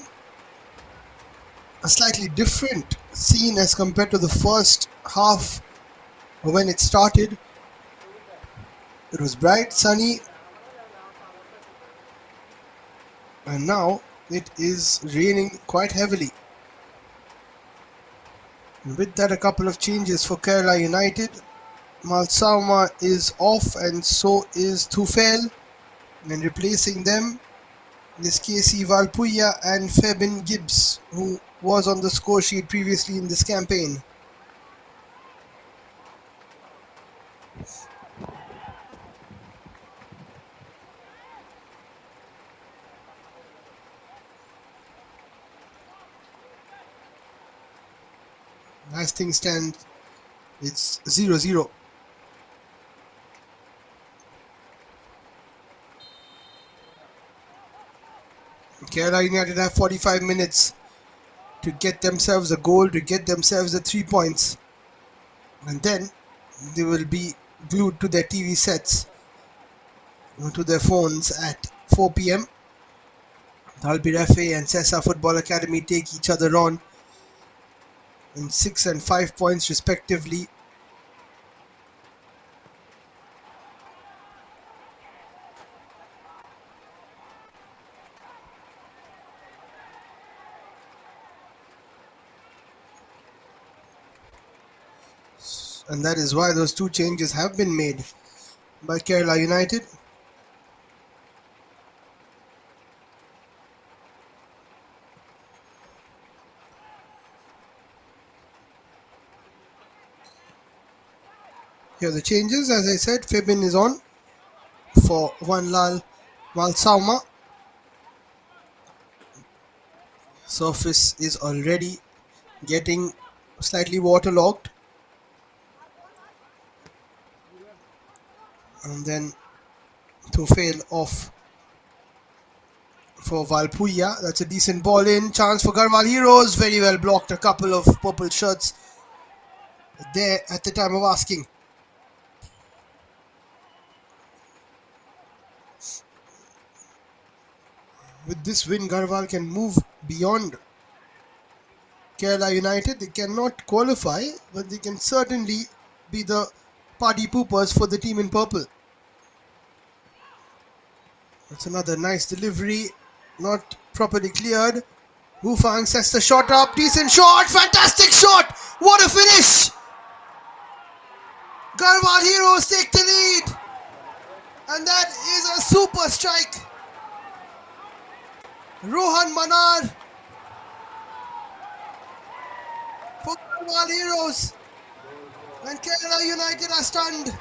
A slightly different scene as compared to the first half when it started. It was bright, sunny, and now it is raining quite heavily. And with that, a couple of changes for Kerala United. Malsauma is off, and so is Tufail. And replacing them is Casey Valpuya and Febin Gibbs, who was on the score sheet previously in this campaign. As things stand, it's 0-0. Kerala United have 45 minutes to get themselves a goal, to get themselves the 3 points. And then they will be glued to their TV sets, to their phones at 4 p.m. Dalbirefe and Sessa Football Academy take each other on in 6 and 5 points respectively. And that is why those two changes have been made by Kerala United. Here are the changes. As I said, Febin is on for Vanlal Malsauma. Surface is already getting slightly waterlogged. And then Tufail off for Valpuya. That's a decent ball in. Chance for Garhwal Heroes. Very well blocked. A couple of purple shirts there at the time of asking. With this win, Garhwal can move beyond Kerala United. They cannot qualify, but they can certainly be the party poopers for the team in purple. That's another nice delivery. Not properly cleared. Wufang sets the shot up. Decent shot. Fantastic shot. What a finish. Garhwal Heroes take the lead. And that is a super strike. Rohan Manar for Garhwal Heroes. And Kerala United are stunned.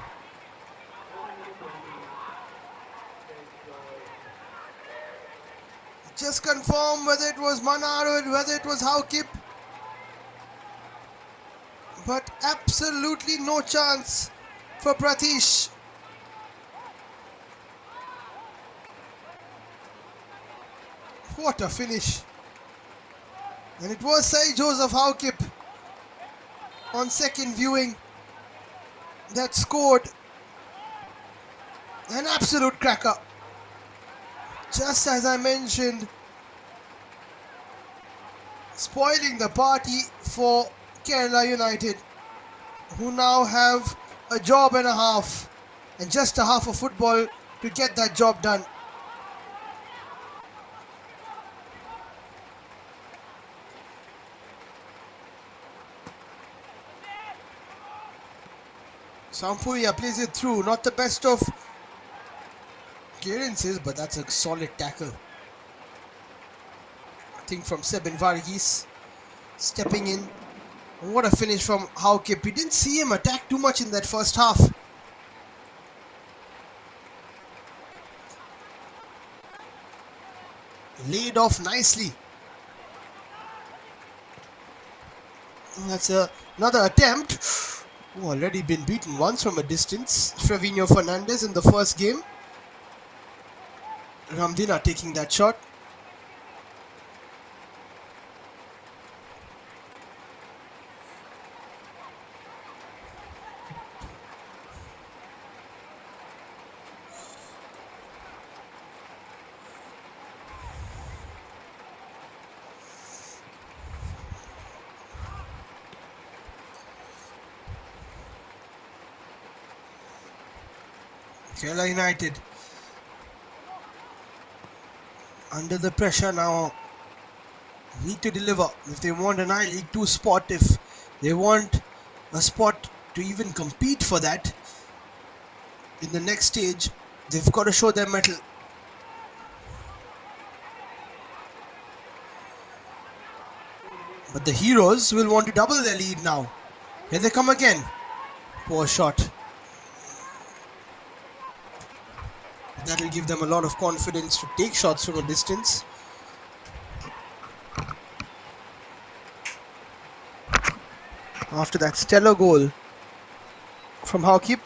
Just confirm whether it was Manar or whether it was Haukip. But absolutely no chance for Pratish. What a finish. And it was Sai Joseph Haukip on second viewing that scored an absolute cracker. Just as I mentioned, spoiling the party for Kerala United, who now have a job and a half, and just a half of football to get that job done. Sampuya plays it through, not the best of clearances, but that's a solid tackle. I think from Sebin Varghese stepping in. And what a finish from Haukip. We didn't see him attack too much in that first half. Laid off nicely. And that's another attempt. Already been beaten once from a distance. Trevino Fernandez in the first game. Ramdina taking that shot. Kerala United under the pressure now, need to deliver if they want an I-League 2 spot, if they want a spot to even compete for that in the next stage. They've got to show their mettle. But the Heroes will want to double their lead now. Here they come again. Poor shot. That will give them a lot of confidence to take shots from a distance. After that stellar goal from Hawkip.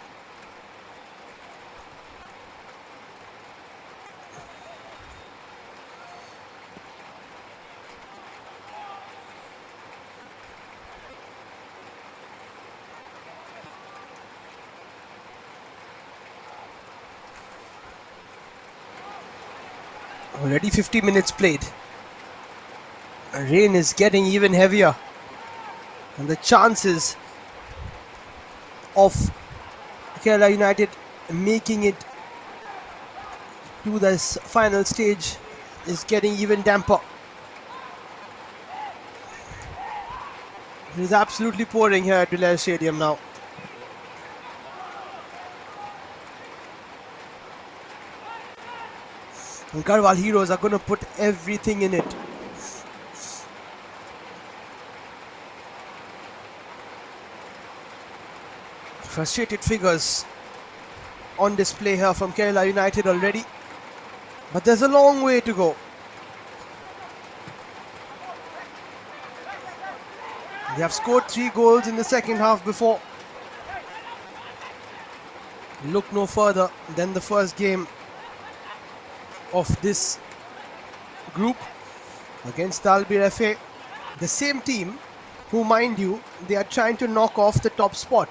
Already 50 minutes played. Rain is getting even heavier. And the chances of Kerala United making it to this final stage is getting even damper. It is absolutely pouring here at Dulair Stadium now. And Garhwal Heroes are going to put everything in it. Frustrated figures on display here from Kerala United already. But there's a long way to go. They have scored 3 goals in the second half before. Look no further than the first game of this group against the Albir FA. The same team who, mind you, they are trying to knock off the top spot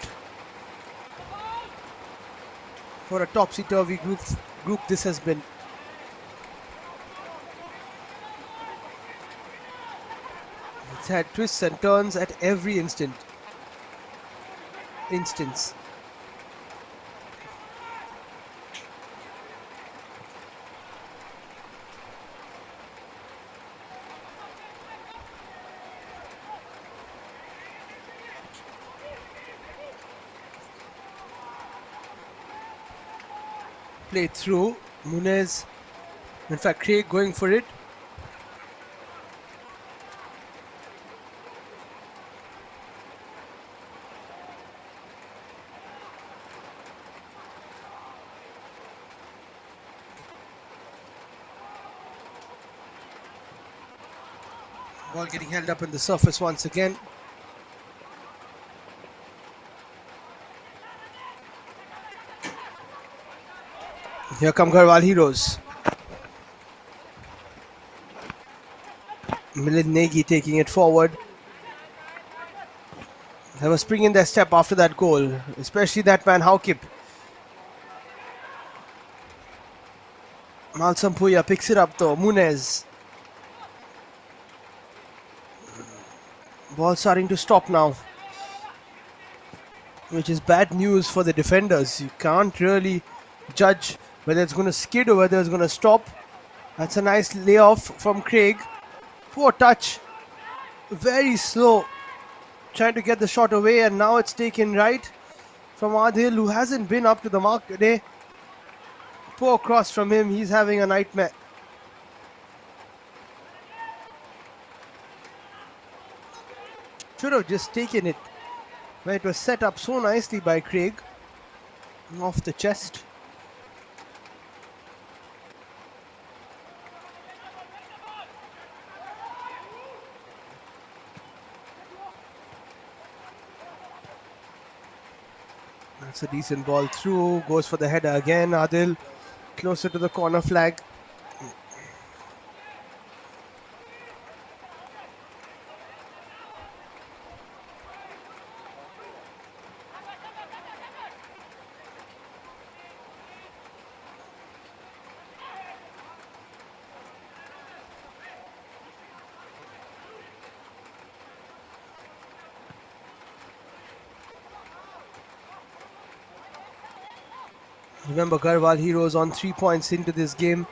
for a topsy-turvy group this has been. It's had twists and turns at every instance. Played through. Munez, in fact Craig going for it. Ball getting held up in the surface once again. Here come Garhwal Heroes. Milind Negi taking it forward. They were springing their step after that goal, especially that man Hawkip. Malsampuya picks it up though. Munez. Ball starting to stop now, which is bad news for the defenders. You can't really judge whether it's going to skid or whether it's going to stop. That's a nice layoff from Craig. Poor touch. Very slow. Trying to get the shot away, and now it's taken right from Adil, who hasn't been up to the mark today. Poor cross from him. He's having a nightmare. Should have just taken it, where it was set up so nicely by Craig. Off the chest. That's a decent ball through. Goes for the header again. Adil closer to the corner flag. Remember, Garhwal Heroes on 3 points into this game.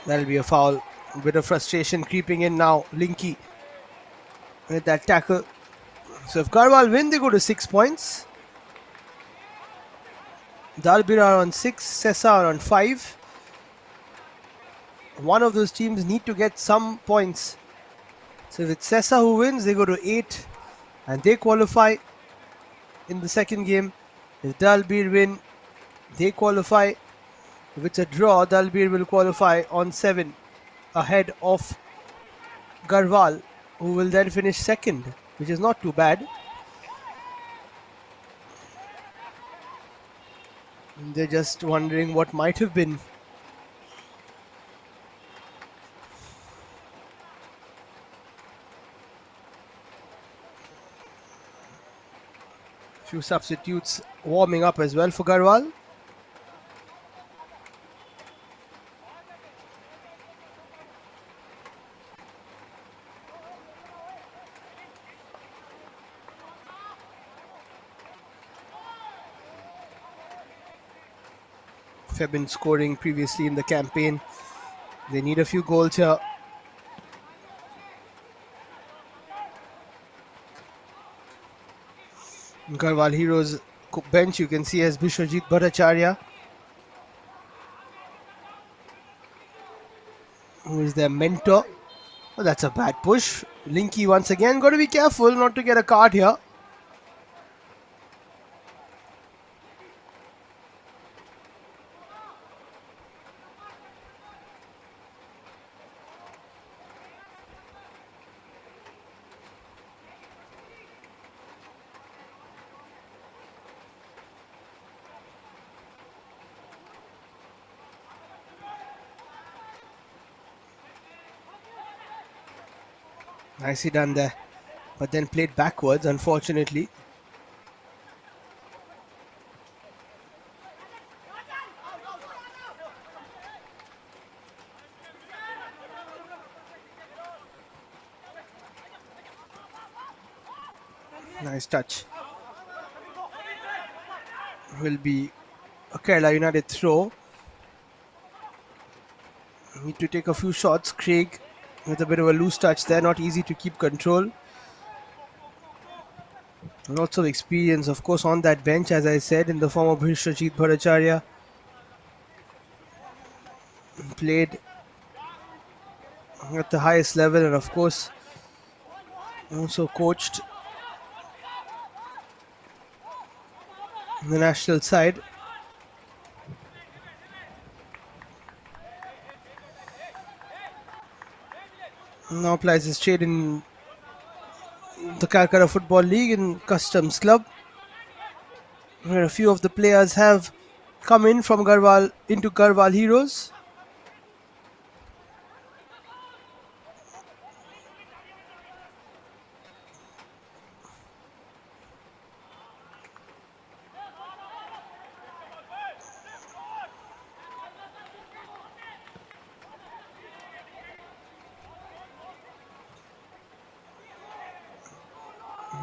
That'll be a foul. A bit of frustration creeping in now. Linky with that tackle. So if Garhwal win, they go to 6 points. Dalbir are on 6, Sessa are on 5. One of those teams need to get some points. So if it's Sessa who wins, they go to 8 and they qualify in the second game. If Dalbir win, they qualify. If it's a draw, Dalbir will qualify on 7 ahead of Garhwal, who will then finish second, which is not too bad. They're just wondering what might have been. Few substitutes warming up as well for Garhwal. Febin scoring previously in the campaign. They need a few goals here. Garhwal Heroes bench you can see as Bishwajit Bhattacharya, who is their mentor. Oh, that's a bad push. Linky once again. Got to be careful not to get a card here. Nicely done there. But then played backwards, unfortunately. Nice touch. Will be a Kerala United throw. Need to take a few shots. Craig with a bit of a loose touch there. Not easy to keep control. Lots of experience, of course, on that bench, as I said, in the form of Bishwajit Bhattacharya. Played at the highest level and, of course, also coached the national side. Now plays his trade in the Calcutta Football League in Customs Club, where a few of the players have come in from Garhwal into Garhwal Heroes.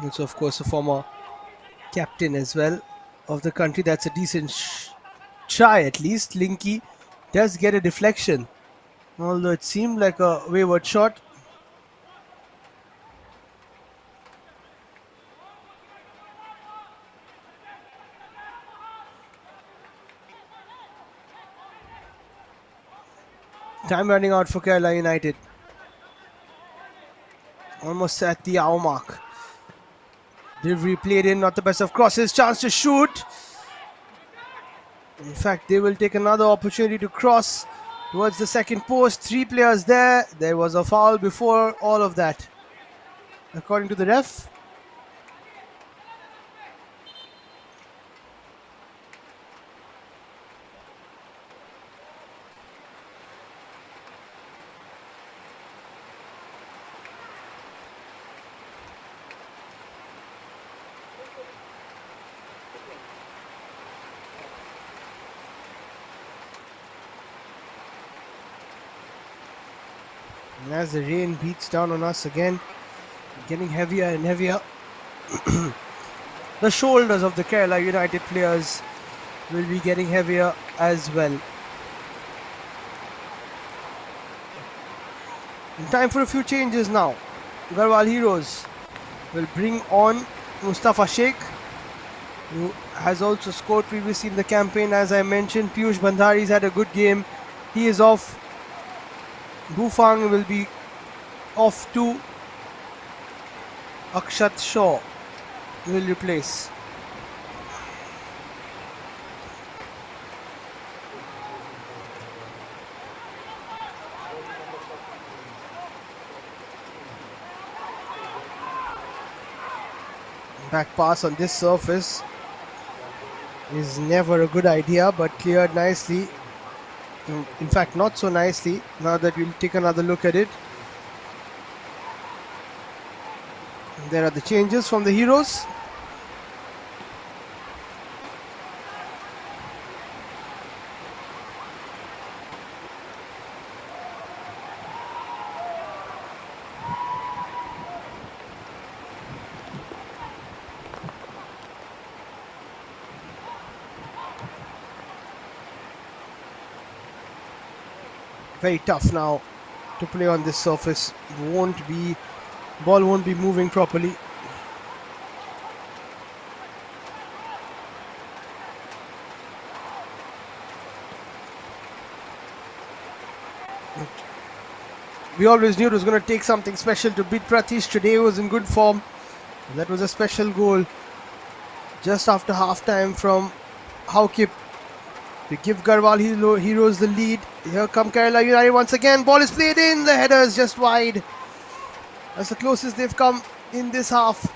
It's of course a former captain as well of the country. That's a decent try at least. Linky does get a deflection, although it seemed like a wayward shot. Time running out for Kerala United. Almost at the hour mark. Delivery played in, not the best of crosses. Chance to shoot. In fact, they will take another opportunity to cross towards the second post. 3 players there. There was a foul before all of that, according to the ref. And as the rain beats down on us again, getting heavier and heavier. The shoulders of the Kerala United players will be getting heavier as well. Time for a few changes now. Garhwal Heroes will bring on Mustafa Sheikh, who has also scored previously in the campaign. As I mentioned, Piyush Bandhari's had a good game. He is off. Bufang will be off too. Akshat Shaw will replace. Waiting for Garhwal. Bowling on the first innings. So Garhwal Back pass on this surface while bowling is never a good idea, but cleared nicely. spin. In Bowling fact, not so nicely. Now that we'll take another look at it, yes. there are the changes from the Heroes. Very tough now to play on this surface. Won't be Ball won't be moving properly. We always knew it was going to take something special to beat Pratish. Today he was in good form. That was a special goal just after half time from Haukip to give Garhwal Heroes the lead. Here come Kerala United once again. Ball is played in. The header is just wide. That's the closest they've come in this half.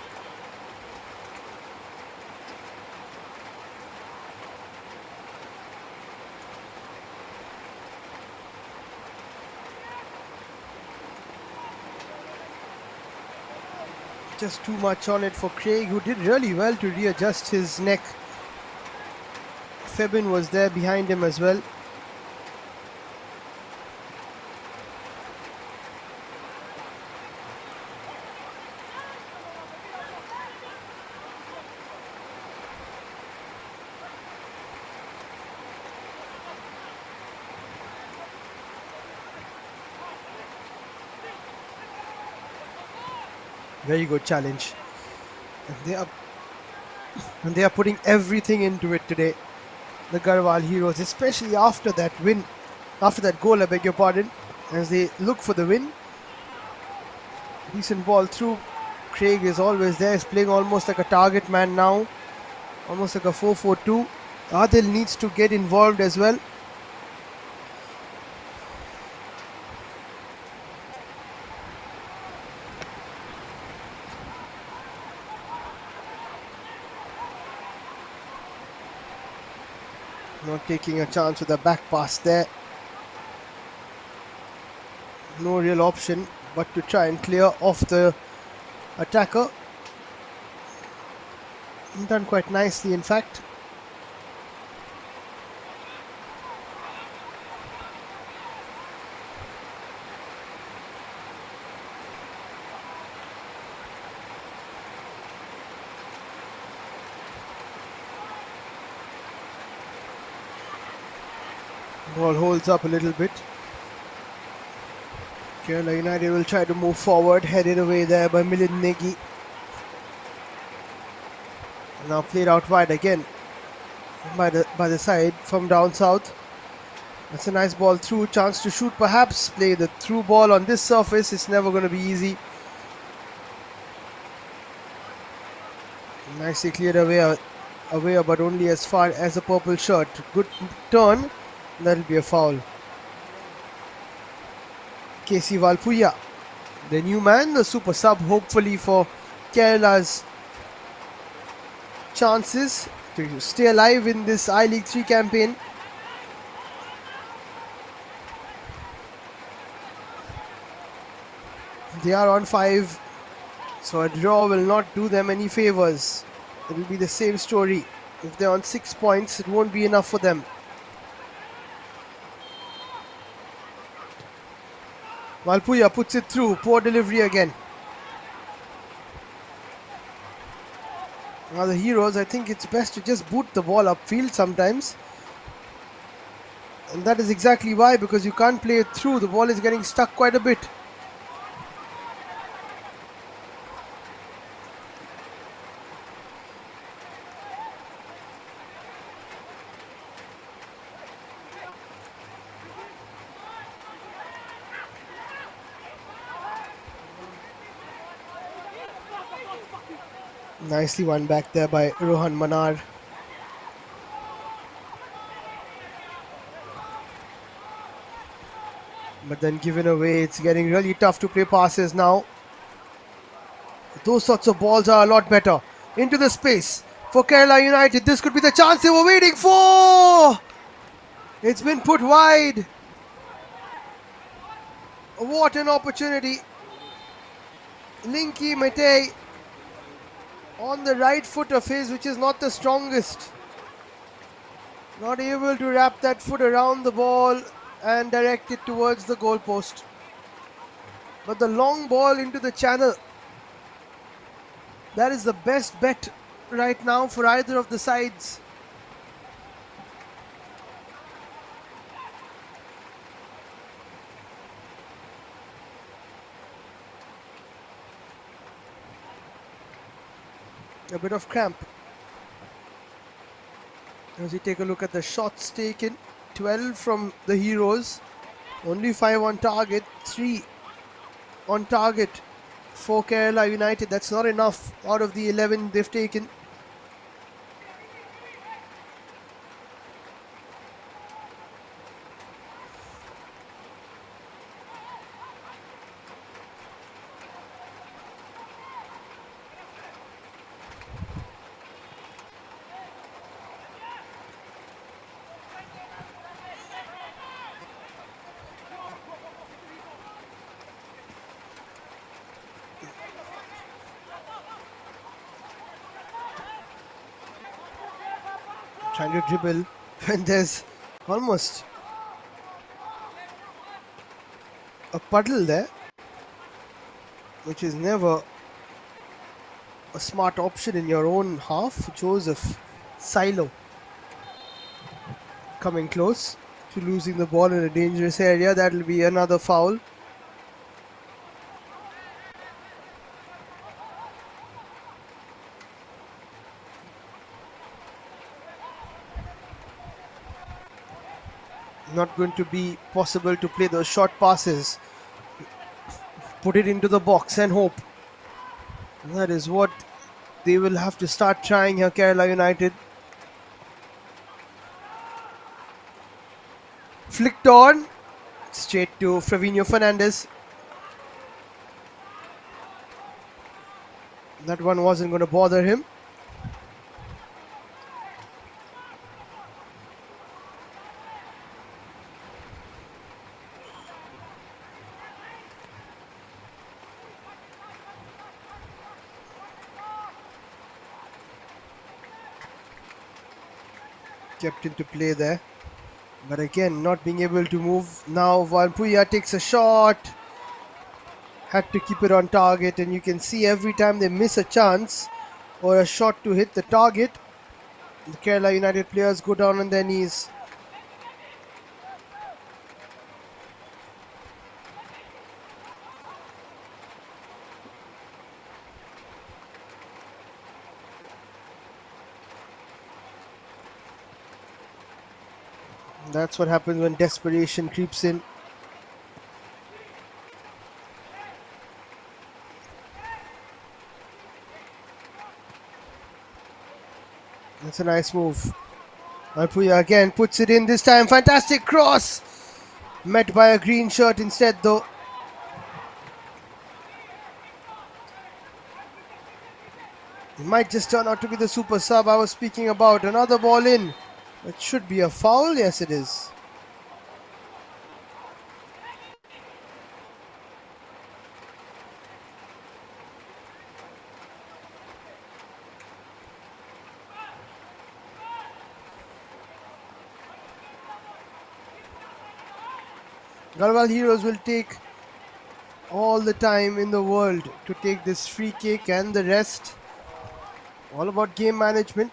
Just too much on it for Craig, who did really well to readjust his neck. Febin was there behind him as well. Very good challenge. And they are putting everything into it today. The Garhwal Heroes, especially after that win, after that goal, I beg your pardon, as they look for the win. Decent ball through. Craig is always there. He's playing almost like a target man now, almost like a 4-4-2. Adil needs to get involved as well. Not taking a chance with a back pass there. No real option but to try and clear off the attacker. Done quite nicely, in fact. Ball holds up a little bit. Kerala United will try to move forward, headed away there by Milind Negi. Now played out wide again by the side from down south. That's a nice ball through, chance to shoot perhaps. Play the through ball on this surface. It's never going to be easy. Nicely cleared away, but only as far as the purple shirt. Good turn. That'll be a foul. KC Valpuya, the new man, the super sub, hopefully for Kerala's chances to stay alive in this I League 3 campaign. They are on 5, so a draw will not do them any favors. It will be the same story. If they're on 6 points, it won't be enough for them. Valpuya puts it through. Poor delivery again. Now the Heroes, I think it's best to just boot the ball upfield sometimes. And that is exactly why, because you can't play it through. The ball is getting stuck quite a bit. Nicely won back there by Rohan Manar. But then given away, it's getting really tough to play passes now. Those sorts of balls are a lot better. Into the space for Kerala United. This could be the chance they were waiting for. It's been put wide. What an opportunity. Linky Mete on the right foot of his, which is not the strongest. Not able to wrap that foot around the ball and direct it towards the goalpost. But the long ball into the channel, that is the best bet right now for either of the sides. A bit of cramp. As we take a look at the shots taken, 12 from the Heroes, only 5 on target, 3 on target for Kerala United. That's not enough out of the 11 they've taken. Trying to dribble when there's almost a puddle there, which is never a smart option in your own half. Joseph Silo coming close to losing the ball in a dangerous area. That'll be another foul. Not going to be possible to play those short passes. Put it into the box and hope. That is what they will have to start trying here, Kerala United. Flicked on. Straight to Flavio Fernandez. That one wasn't going to bother him. Kept into play there. But again, not being able to move. Now Valpuya takes a shot. Had to keep it on target, and you can see every time they miss a chance or a shot to hit the target, the Kerala United players go down on their knees. That's what happens when desperation creeps in. That's a nice move. Valpuya again puts it in this time. Fantastic cross. Met by a green shirt instead though. It might just turn out to be the super sub I was speaking about. Another ball in. It should be a foul. Yes, it is. Garhwal Heroes will take all the time in the world to take this free kick and the rest. All about game management.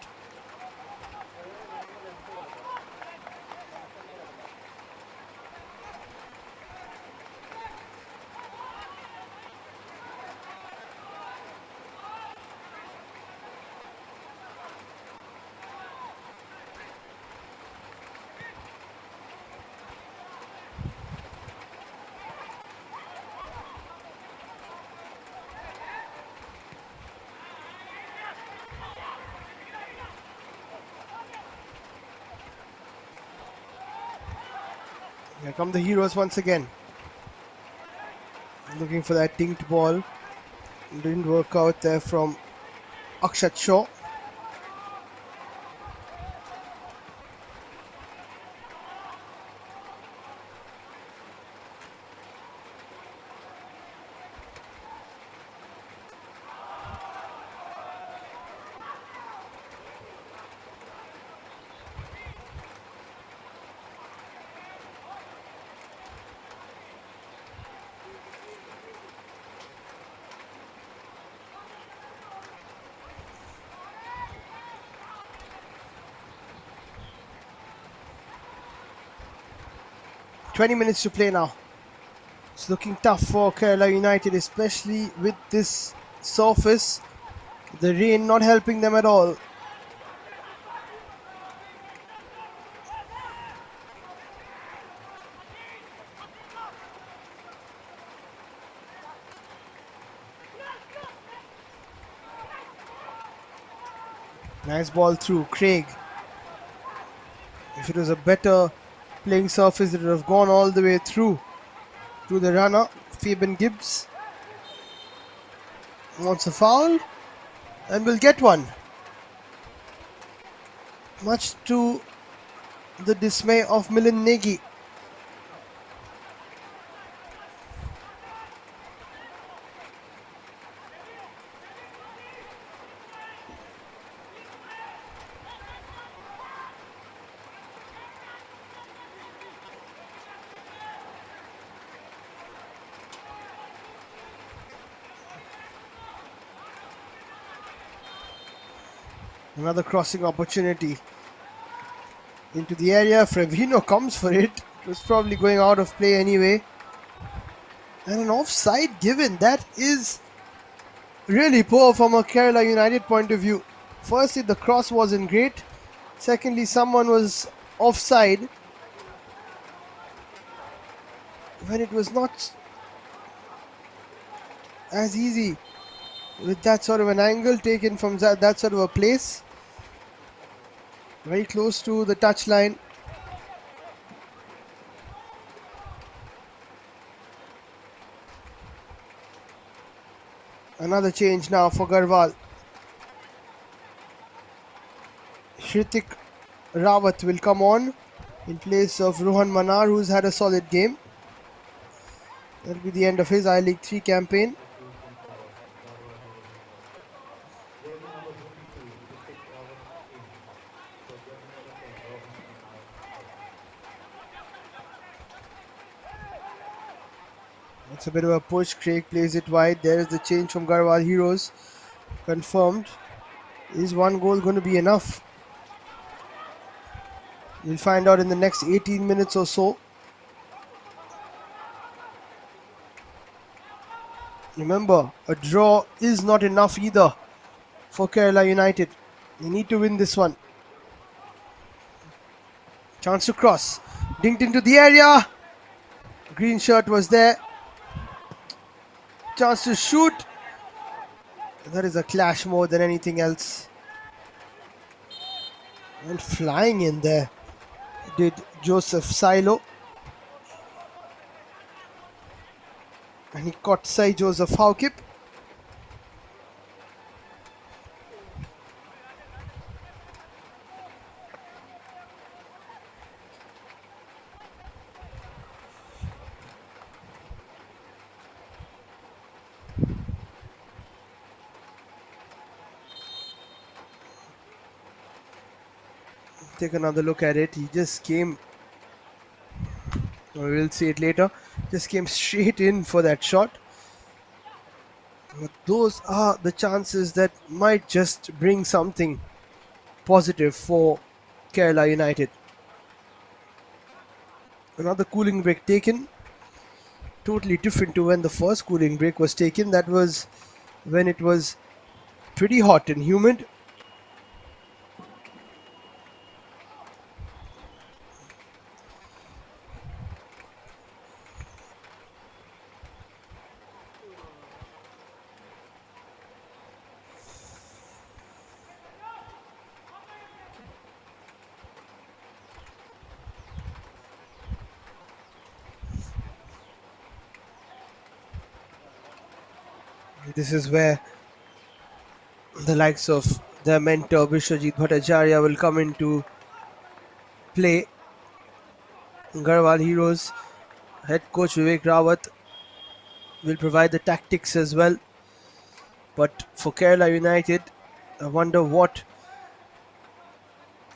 Here come the heroes once again. Looking for that dinked ball. Didn't work out there from Akshat Shaw. "20 minutes to play now. It's looking tough for Kerala United, especially with this surface. The rain not helping them at all. Nice ball through. Craig. If it was a better playing surface, it would have gone all the way through to the runner. Fabian Gibbs wants a foul and will get one. Much to the dismay of Milan Negi. Another crossing opportunity into the area. Frevino comes for it. It was probably going out of play anyway. And an offside given. That is really poor from a Kerala United point of view. Firstly, the cross wasn't great. Secondly, someone was offside when it was not as easy with that sort of an angle taken from that sort of a place. Very close to the touchline. Another change now for Garhwal. Hritik Rawat will come on in place of Rohan Manar, who's had a solid game. That'll be the end of his I-League 3 campaign. Substitution for Garhwal Heroes in the jersey number 52, Hrithik Rawat in. So jersey number 10, Rohan Manar out. It's a bit of a push. Craig plays it wide. There is the change from Garhwal Heroes. Confirmed. Is one goal going to be enough? We'll find out in the next 18 minutes or so. Remember, a draw is not enough either for Kerala United. They need to win this one. Chance to cross. Dinked into the area. Green shirt was there. Chance to shoot. That is a clash more than anything else. And flying in there did Joseph Silo. And he caught Sai Joseph Haukip. Take another look at it. He just came, or we'll see it later, just came straight in for that shot. But those are the chances that might just bring something positive for Kerala United. Another cooling break taken, totally different to when the first cooling break was taken. That was when it was pretty hot and humid. This is where the likes of their mentor Vishwajit Bhattacharya will come into play. Garhwal Heroes head coach Vivek Rawat will provide the tactics as well. But for Kerala United, I wonder what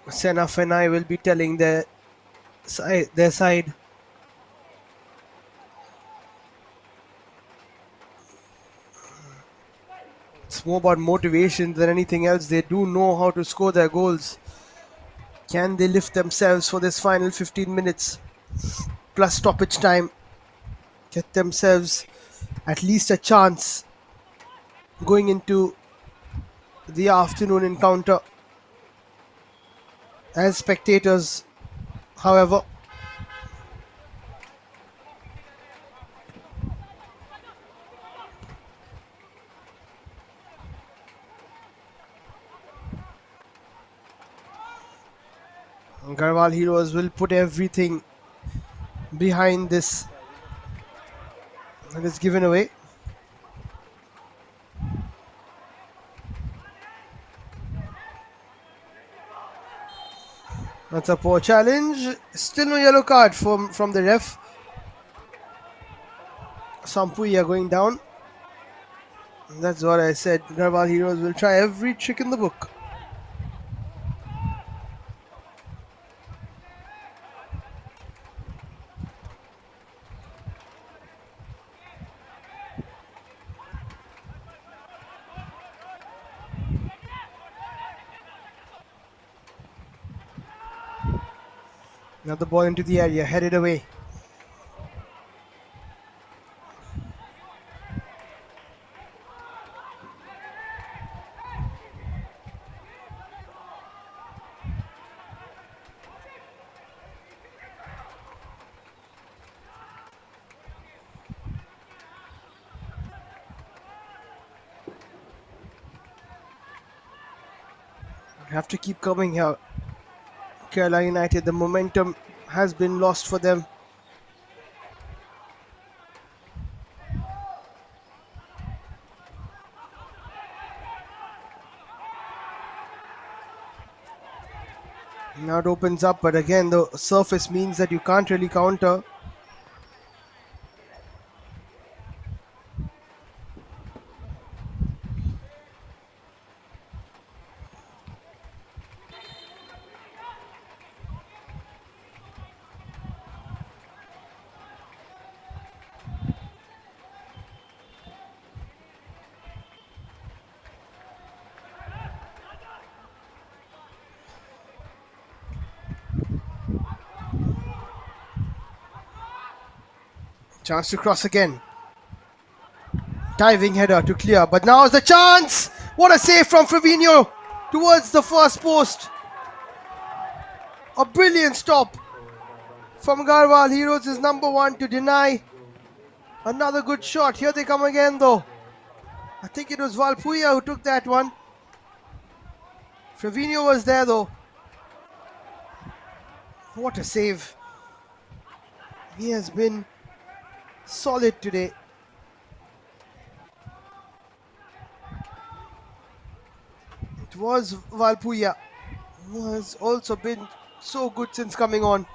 Sena Fenai will be telling their side. It's more about motivation than anything else. They do know how to score their goals. Can they lift themselves for this final 15 minutes plus stoppage time? Get themselves at least a chance going into the afternoon encounter. As spectators, however, Garhwal Heroes will put everything behind this that is given away. That's a poor challenge. Still no yellow card from the ref. Sampuya going down. That's what I said. Garhwal Heroes will try every trick in the book. Now the ball into the area, headed away. Have to keep coming here. Kerala United, the momentum has been lost for them. Now it opens up, but again, the surface means that you can't really counter. Chance to cross again. Diving header to clear, but now is the chance! What a save from Fabinho towards the first post. A brilliant stop for Garhwal from Heroes. Garhwal Heroes is number one to First deny. goal Another good shot. Here they come again, though. for Garhwal. I think it was Valpuya who took that one. Fabinho was there, though. What a save. He has been solid today. It was Valpuya who has also been so good since coming on.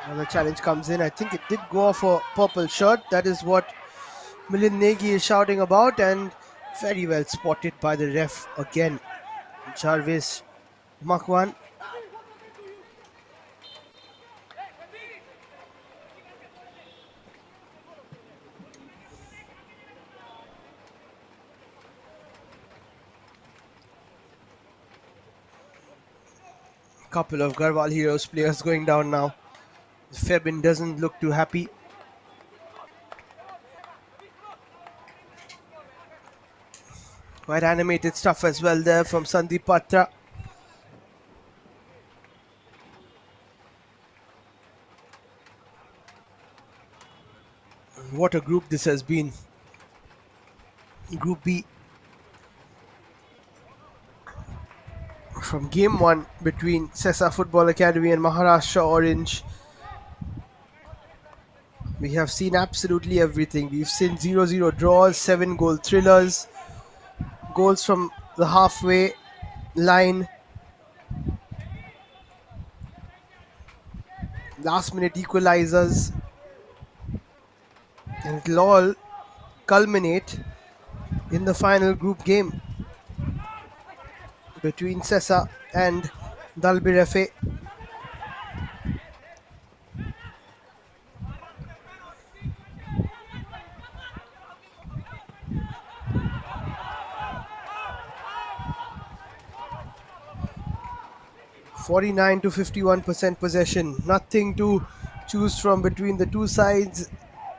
Another challenge comes in. I think it did go off a purple shirt. That is what Milind Negi is shouting about, and very well spotted by the ref again. Jarvis Makwan. Couple of Garhwal Heroes players going down now. Febin doesn't look too happy. Quite animated stuff as well there from Sandeep Patra. What a group this has been. Group B. From game 1 between Sesa Football Academy and Maharashtra Orange, we have seen absolutely everything. We've seen 0-0 draws, 7-goal thrillers, goals from the halfway line, last minute equalizers, and it'll all culminate in the final group game between Sesa and Dalbirefe. 49 to 51% possession. Nothing to choose from between the two sides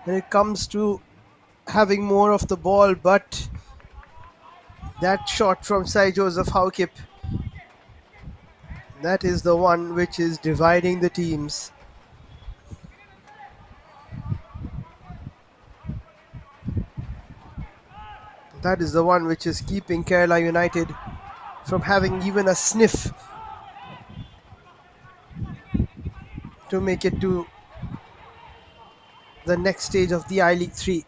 when it comes to having more of the ball, but that shot from Sai Joseph Haukip, that is the one which is dividing the teams. That is the one which is keeping Kerala United from having even a sniff to make it to the next stage of the I League 3.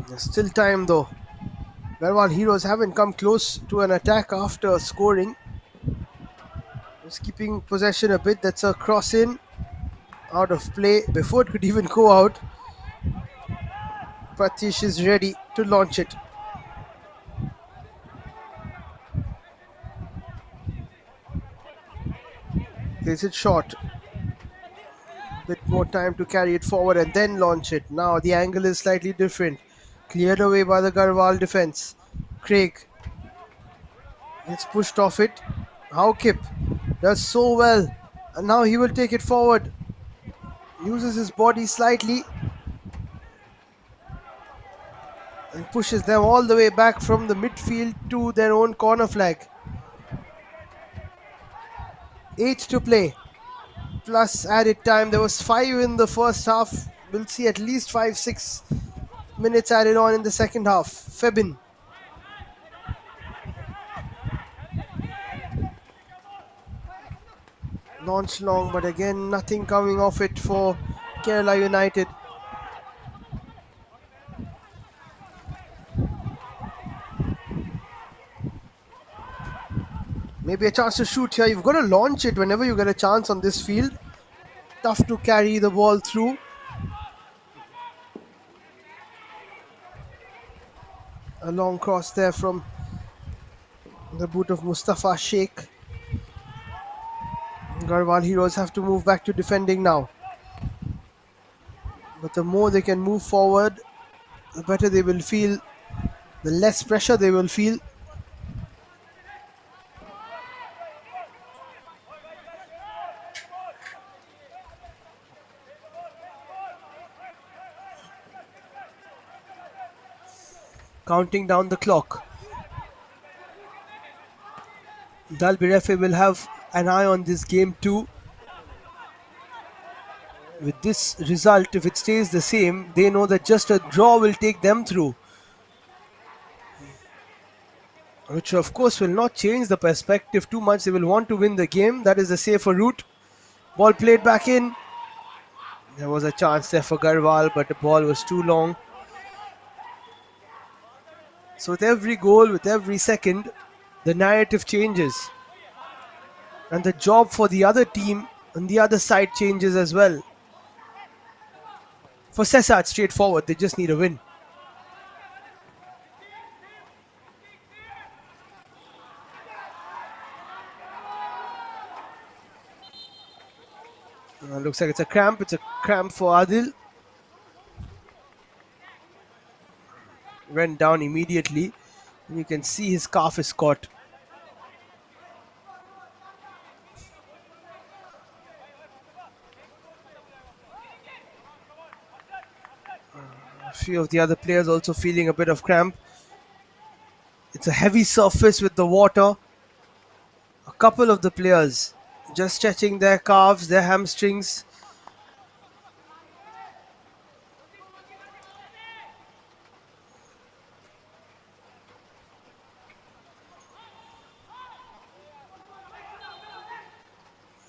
There's still time though. Garhwal Heroes haven't come close to an attack after scoring. Just keeping possession a bit. That's a cross in, out of play before it could even go out. Pratish is ready to launch it. Plays it short. Bit more time to carry it forward and then launch it. Now the angle is slightly different. Cleared away by the Garhwal defense. Craig gets pushed off it. Haukip does so well. And now he will take it forward. Uses his body slightly and pushes them all the way back from the midfield to their own corner flag. 8 to play. Plus added time. There was 5 in the first half. We'll see at least 5-6 minutes added on in the second half. Febin. Launched long, but again nothing coming off it for Kerala United. Maybe a chance to shoot here. You've got to launch it whenever you get a chance on this field. Tough to carry the ball through. A long cross there from the boot of Mustafa Sheikh. Garhwal Heroes have to move back to defending now. But the more they can move forward, the better they will feel, the less pressure they will feel. Counting down the clock. Dalbirefe will have an eye on this game too. With this result, if it stays the same, they know that just a draw will take them through. Which of course will not change the perspective too much. They will want to win the game. That is the safer route. Ball played back in. There was a chance there for Garhwal, but the ball was too long. So with every goal, with every second, the narrative changes. And the job for the other team on the other side changes as well. For Cesar, it's straightforward. They just need a win. Looks like it's a cramp. It's a cramp for Adil. Went down immediately. And you can see his calf is caught. A few of the other players also feeling a bit of cramp. It's a heavy surface with the water. A couple of the players just stretching their calves, their hamstrings.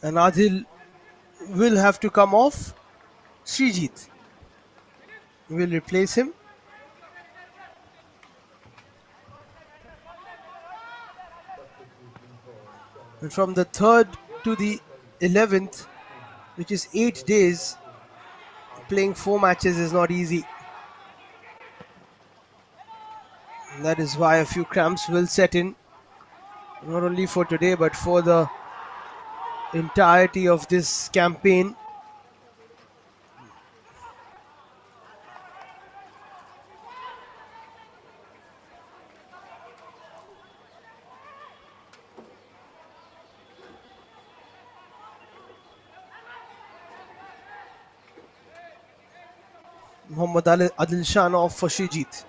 And Adil will have to come off. Srijit will replace him. Substitution for Kerala And from the 3rd to Garhwal the 11th, in. which is 8 days, Substitution in. playing 4 matches is not easy. And that is why a few cramps will set in, not only for today but for the entirety of this campaign. Muhammad Adil Shan off for Srijit.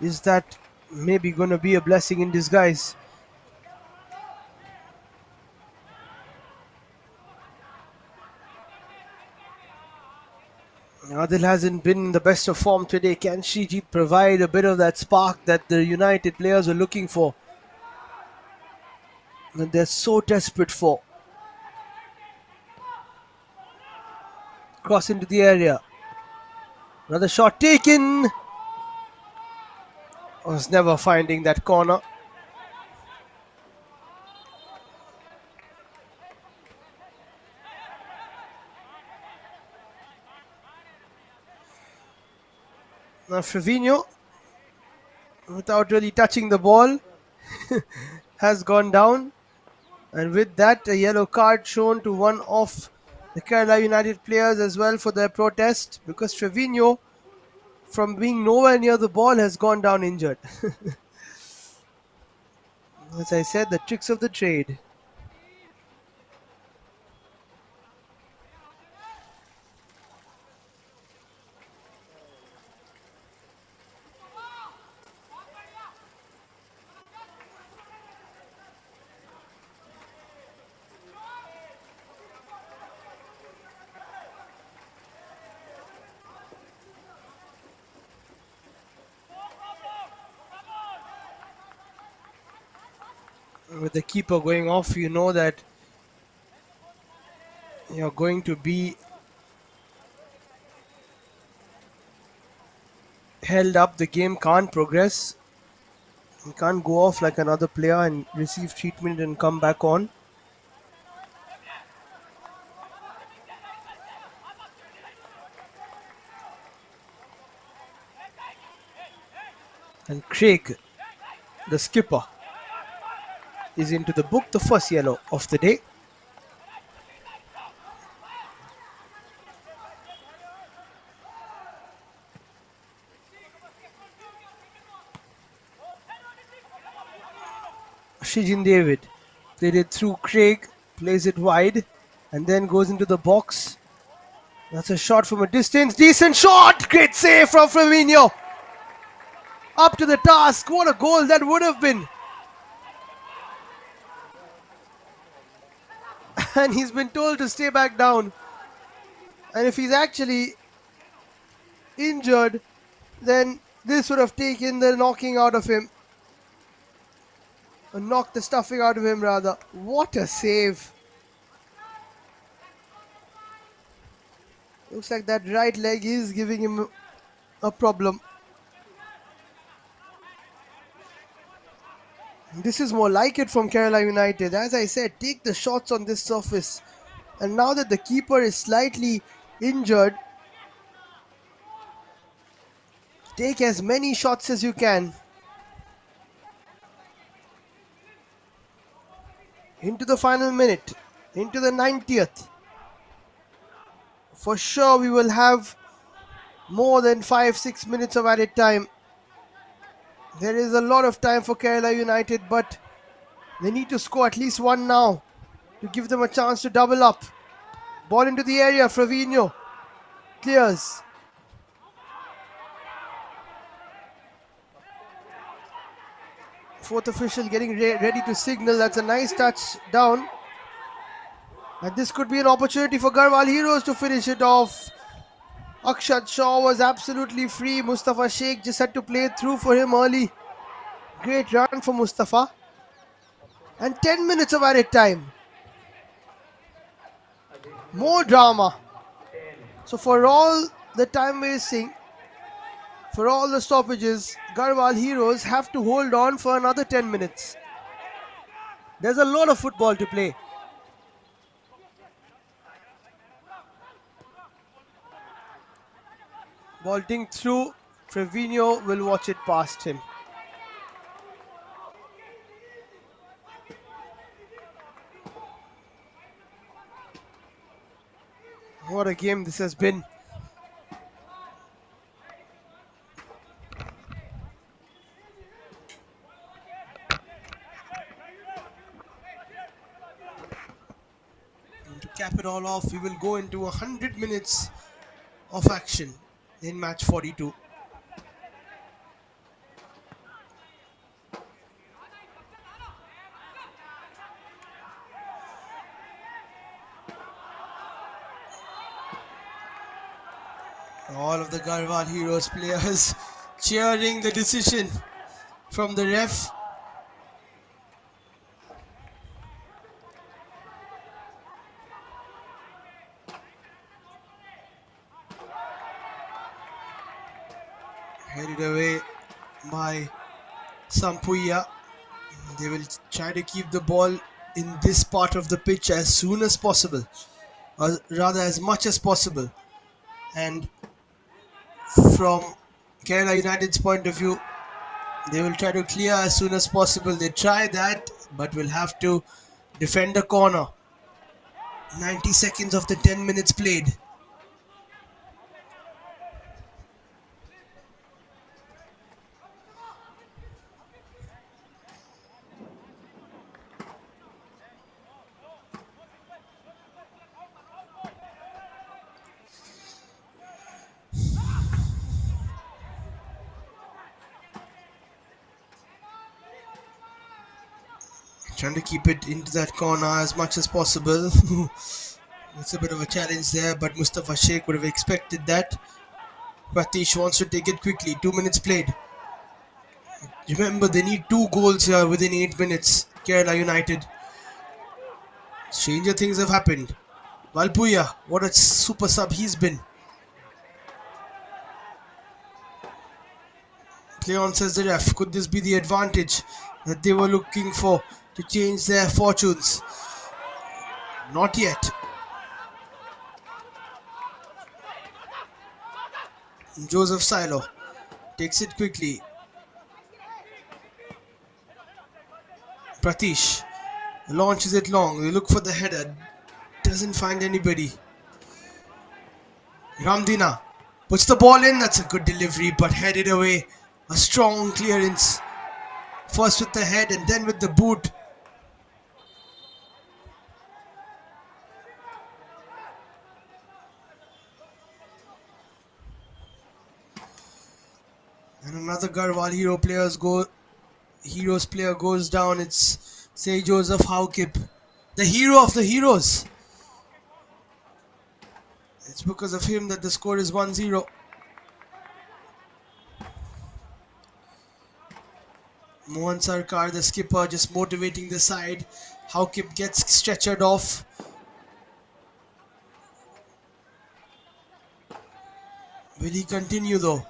Is that maybe going to be a blessing in disguise? Adil hasn't been in the best of form today. Can Srijit provide a bit of that spark that the United players are looking for? And they're so desperate for. Cross into the area. Another shot taken. Was never finding that corner. Now Fabinho, without really touching the ball, has gone down. And with that, a yellow card shown to one of the Kerala United players as well for their protest, because Fabinho, from being nowhere near the ball, has gone down injured. As I said, the tricks of the trade. With the keeper going off, you know that you're going to be held up. The game can't progress. You can't go off like another player and receive treatment and come back on. And Craig, the skipper, is into the book, the first yellow of the day. Shijin David played it through Craig, plays it wide, and then goes into the box. That's a shot from a distance. Decent shot! Great save from Firmino. Up to the task. What a goal that would have been. And he's been told to stay back down. And if he's actually injured, then this would have taken the knocking out of him. Or knocked the stuffing out of him, rather. What a save. Looks like that right leg is giving him a problem. This is more like it from Kerala United. As I said, take the shots on this surface. And now that the keeper is slightly injured, Take as many shots as you can. Into the final minute, into the 90th. For sure, we will have more than 5-6 minutes of added time. There is a lot of time for Kerala United, but they need to score at least one now to give them a chance to double up. Ball into the area, Flavino clears. Fourth official getting ready to signal. That's a nice touch down. And this could be an opportunity for Garhwal Heroes to finish it off. Akshat Shaw was absolutely free. Mustafa Sheikh just had to play it through for him early. Great run for Mustafa. And 10 minutes of added time. Additional More time, drama. 10. So for all the time wasting, for all the stoppages, Garhwal Heroes have to hold on for another 10 minutes. There's a lot of football to play. Bolting through, Trevino will watch it past him. What a game this has been. And to cap it all off, we will go into 100 minutes of action in match 42. All of the Garhwal Heroes players cheering the decision from the ref. Headed away by Sampuya. They will try to keep the ball in this part of the pitch as soon as possible, or rather as much as possible. And from Kerala United's point of view, they will try to clear as soon as possible. They try that, but will have to defend a corner. 90 seconds of the 10 minutes played. Trying to keep it into that corner as much as possible. It's a bit of a challenge there, but Mustafa Sheikh would have expected that. Pratish wants to take it quickly. 2 minutes played. Remember, they need 2 goals here within 8 minutes. Kerala United. Stranger things have happened. Valpuya, what a super sub he's been. Play on, says the ref. Could this be the advantage that they were looking for to change their fortunes? Not yet. Joseph Silo takes it quickly. Pratish launches it long. They look for the header. Doesn't find anybody. Ramdina puts the ball in. That's a good delivery, but headed away. A strong clearance. First with the head and then with the boot. And another Garhwal Heroes player goes down. It's Say Joseph Haukip, the hero of the heroes. It's because of him that the score is 1-0. Mohan Sarkar, the skipper, just motivating the side. Haukip gets stretchered off. Will he continue though?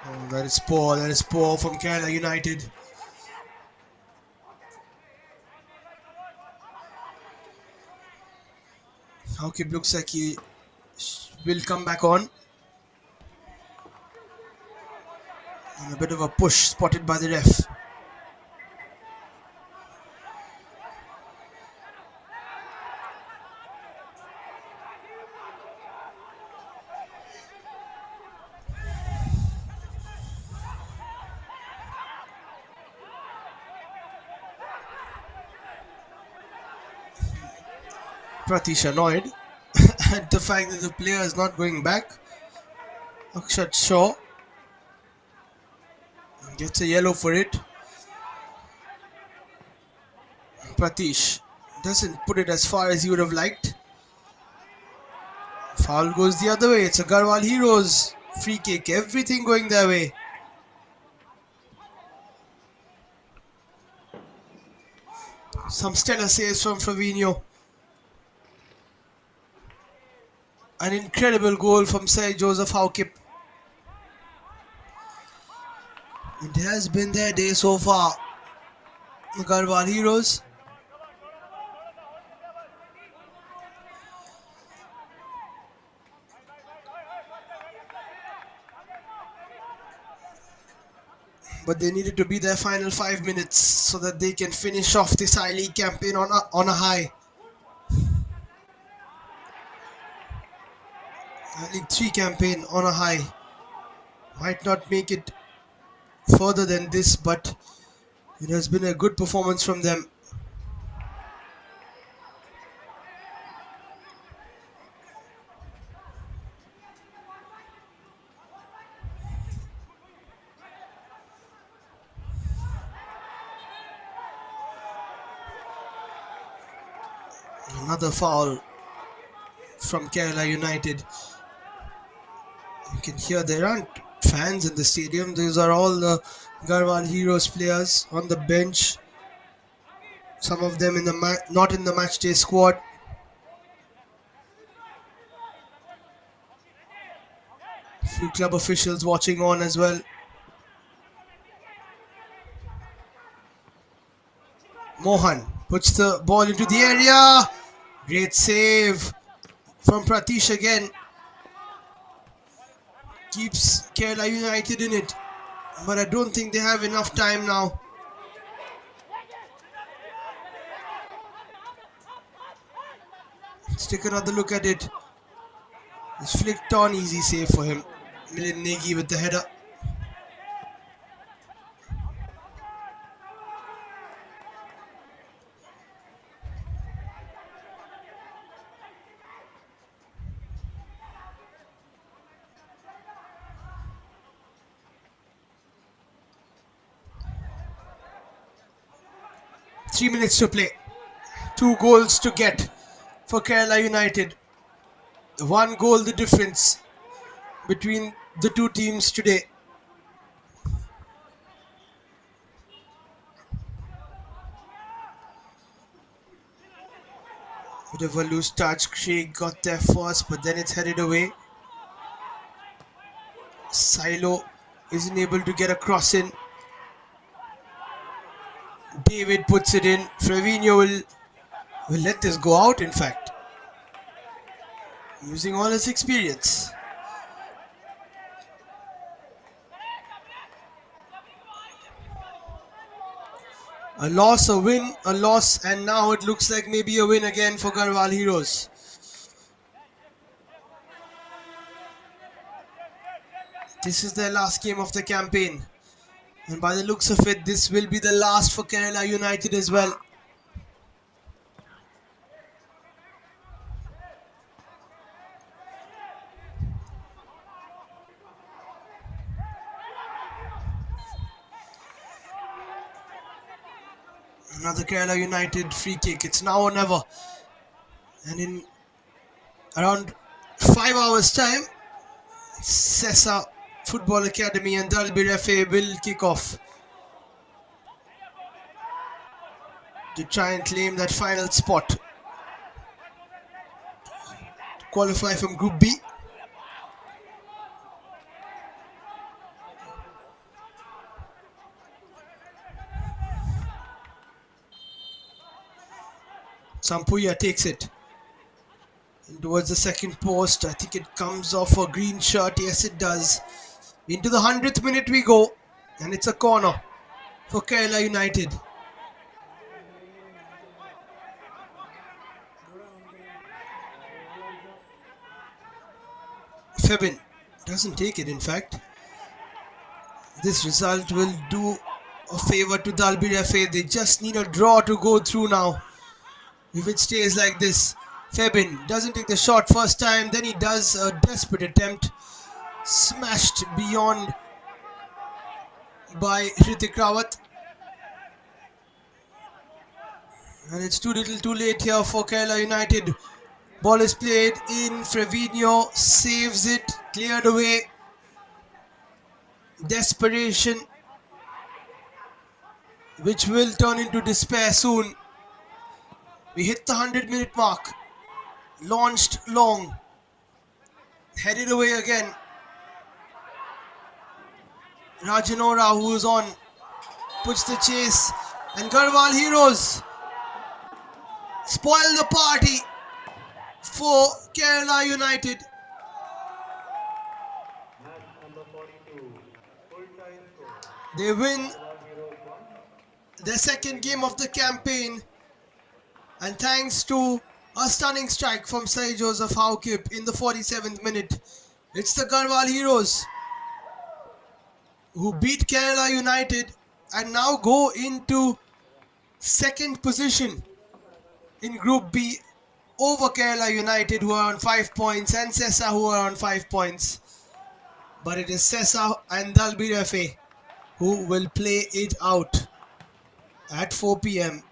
Oh, that is poor. That is poor from Kerala United. Haukip looks like he will come back on. And a bit of a push spotted by the ref. Pratish annoyed at the fact that the player is not going back. Akshat Shaw gets a yellow for it. Pratish doesn't put it as far as he would have liked. Foul goes the other way. It's a Garhwal Heroes free kick. Everything going their way. Some stellar saves from Flavino. An incredible goal from Sir Joseph Haukip. It has been their day so far. The Garhwal Heroes. But they needed to be their final 5 minutes so that they can finish off this I-League campaign on a high. I-League 3 campaign on a high. Might not make it further than this, but it has been a good performance from them. Another foul from Kerala United. You can hear there aren't fans in the stadium. These are all the Garhwal Heroes players on the bench. Some of them in the not in the match day squad. Few club officials watching on as well. Mohan puts the ball into the area. Great save from Pratish again. Keeps Kerala United in it. But I don't think they have enough time now. Let's take another look at it. It's flicked on, easy save for him. Milind Negi with the header. Three minutes to play. 2 goals to get for Kerala United. One goal the difference between the two teams today. Bit of a loose touch. Craig got there first, but then it's headed away. Silo isn't able to get a cross in. David puts it in. Flavino will let this go out, in fact. Using all his experience. A loss, a win, a loss, and now it looks like maybe a win again for Garhwal Heroes. This is their last game of the campaign. And by the looks of it, this will be the last for Kerala United as well. Another Kerala United free kick. It's now or never. And in around 5 hours' time, Sessa Football Academy and Dalbir FA will kick off to try and claim that final spot to qualify from Group B. Sampuya takes it towards the second post. I think it comes off a green shirt. Yes, it does. Into the 100th minute we go, and it's a corner for Kerala United. Febin doesn't take it, in fact. This result will do a favor to Dalbir FA. They just need a draw to go through now. If it stays like this, Febin doesn't take the shot first time, then he does a desperate attempt. Smashed beyond by Hrithik Rawat. And it's too little too late here for Kerala United. Ball is played in. Flavino saves it, cleared away. Desperation, which will turn into despair soon. We hit the 100-minute mark. Launched long. Headed away again. Rajanora, who is on, puts the chase. And Garhwal Heroes spoil the party for Kerala United. Match number 42. Full time score. They win Garhwal Heroes 1. their second game of the campaign. And thanks to a stunning strike from Sai Joseph Haukip in the 47th minute, it's the Garhwal Heroes who beat Kerala United and now go into second position in Group B over Kerala United, who are on 5 points, and Sessa, who are on 5 points. But it is Sessa and Dalbir FA who will play it out at 4 p.m.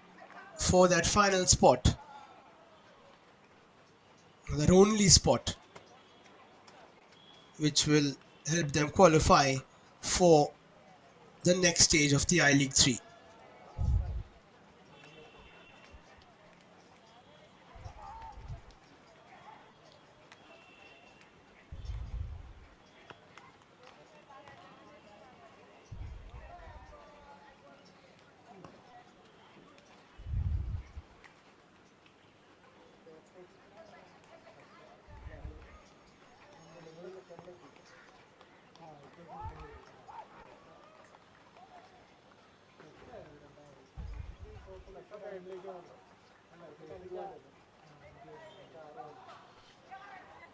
for that final spot, that only spot which will help them qualify for the next stage of the I-League 3.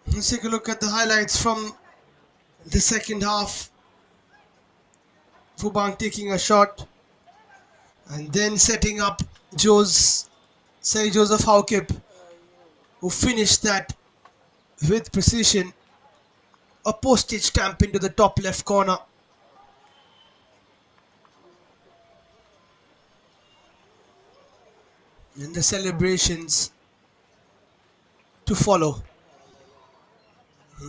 Let's take a look at the highlights from the second half. Fubang taking a shot and then setting up Sai Joseph Haukip, who finished that with precision. A postage stamp into the top left corner. And the celebrations to follow.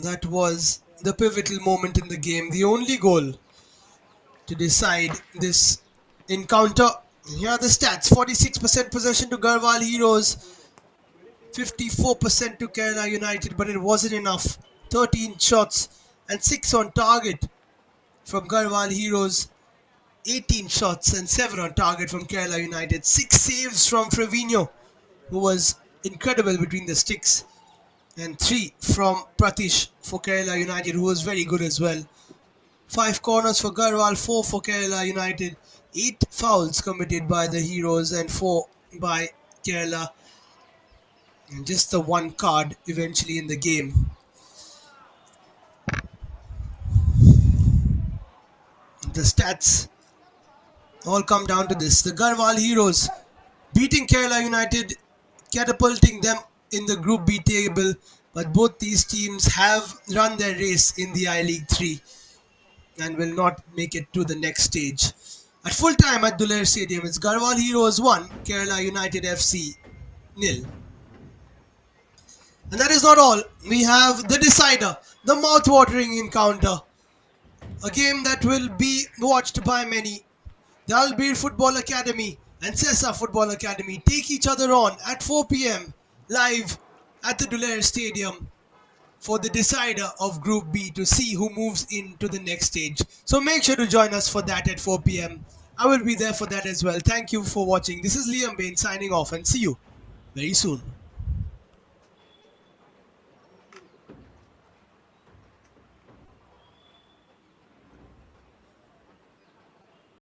That was the pivotal moment in the game, the only goal to decide this encounter. Here are the stats: 46% possession to Garhwal Heroes, 54% to Kerala United, but it wasn't enough. 13 shots and 6 on target from Garhwal Heroes, 18 shots and 7 on target from Kerala United. 6 saves from Flavino, who was incredible between the sticks, and 3 from Pratish for Kerala United, who was very good as well. 5 corners for Garhwal, 4 for Kerala United. 8 fouls committed by the Heroes and 4 by Kerala. And just the 1 card eventually in the game. The stats all come down to this: the Garhwal Heroes beating Kerala United, catapulting them in the Group B table, but both these teams have run their race in the I-League 3 and will not make it to the next stage. At full time at Dulair Stadium, it's Garhwal Heroes 1, Kerala United FC 0. And that is not all. We have the decider, the mouth-watering encounter, a game that will be watched by many. The Albir Football Academy and Sessa Football Academy take each other on at 4 p.m. live at the Dulair Stadium for the decider of Group B to see who moves into the next stage. So make sure to join us for that at 4 p.m. I will be there for that as well. Thank you for watching. This is Liam Bain signing off, and see you very soon.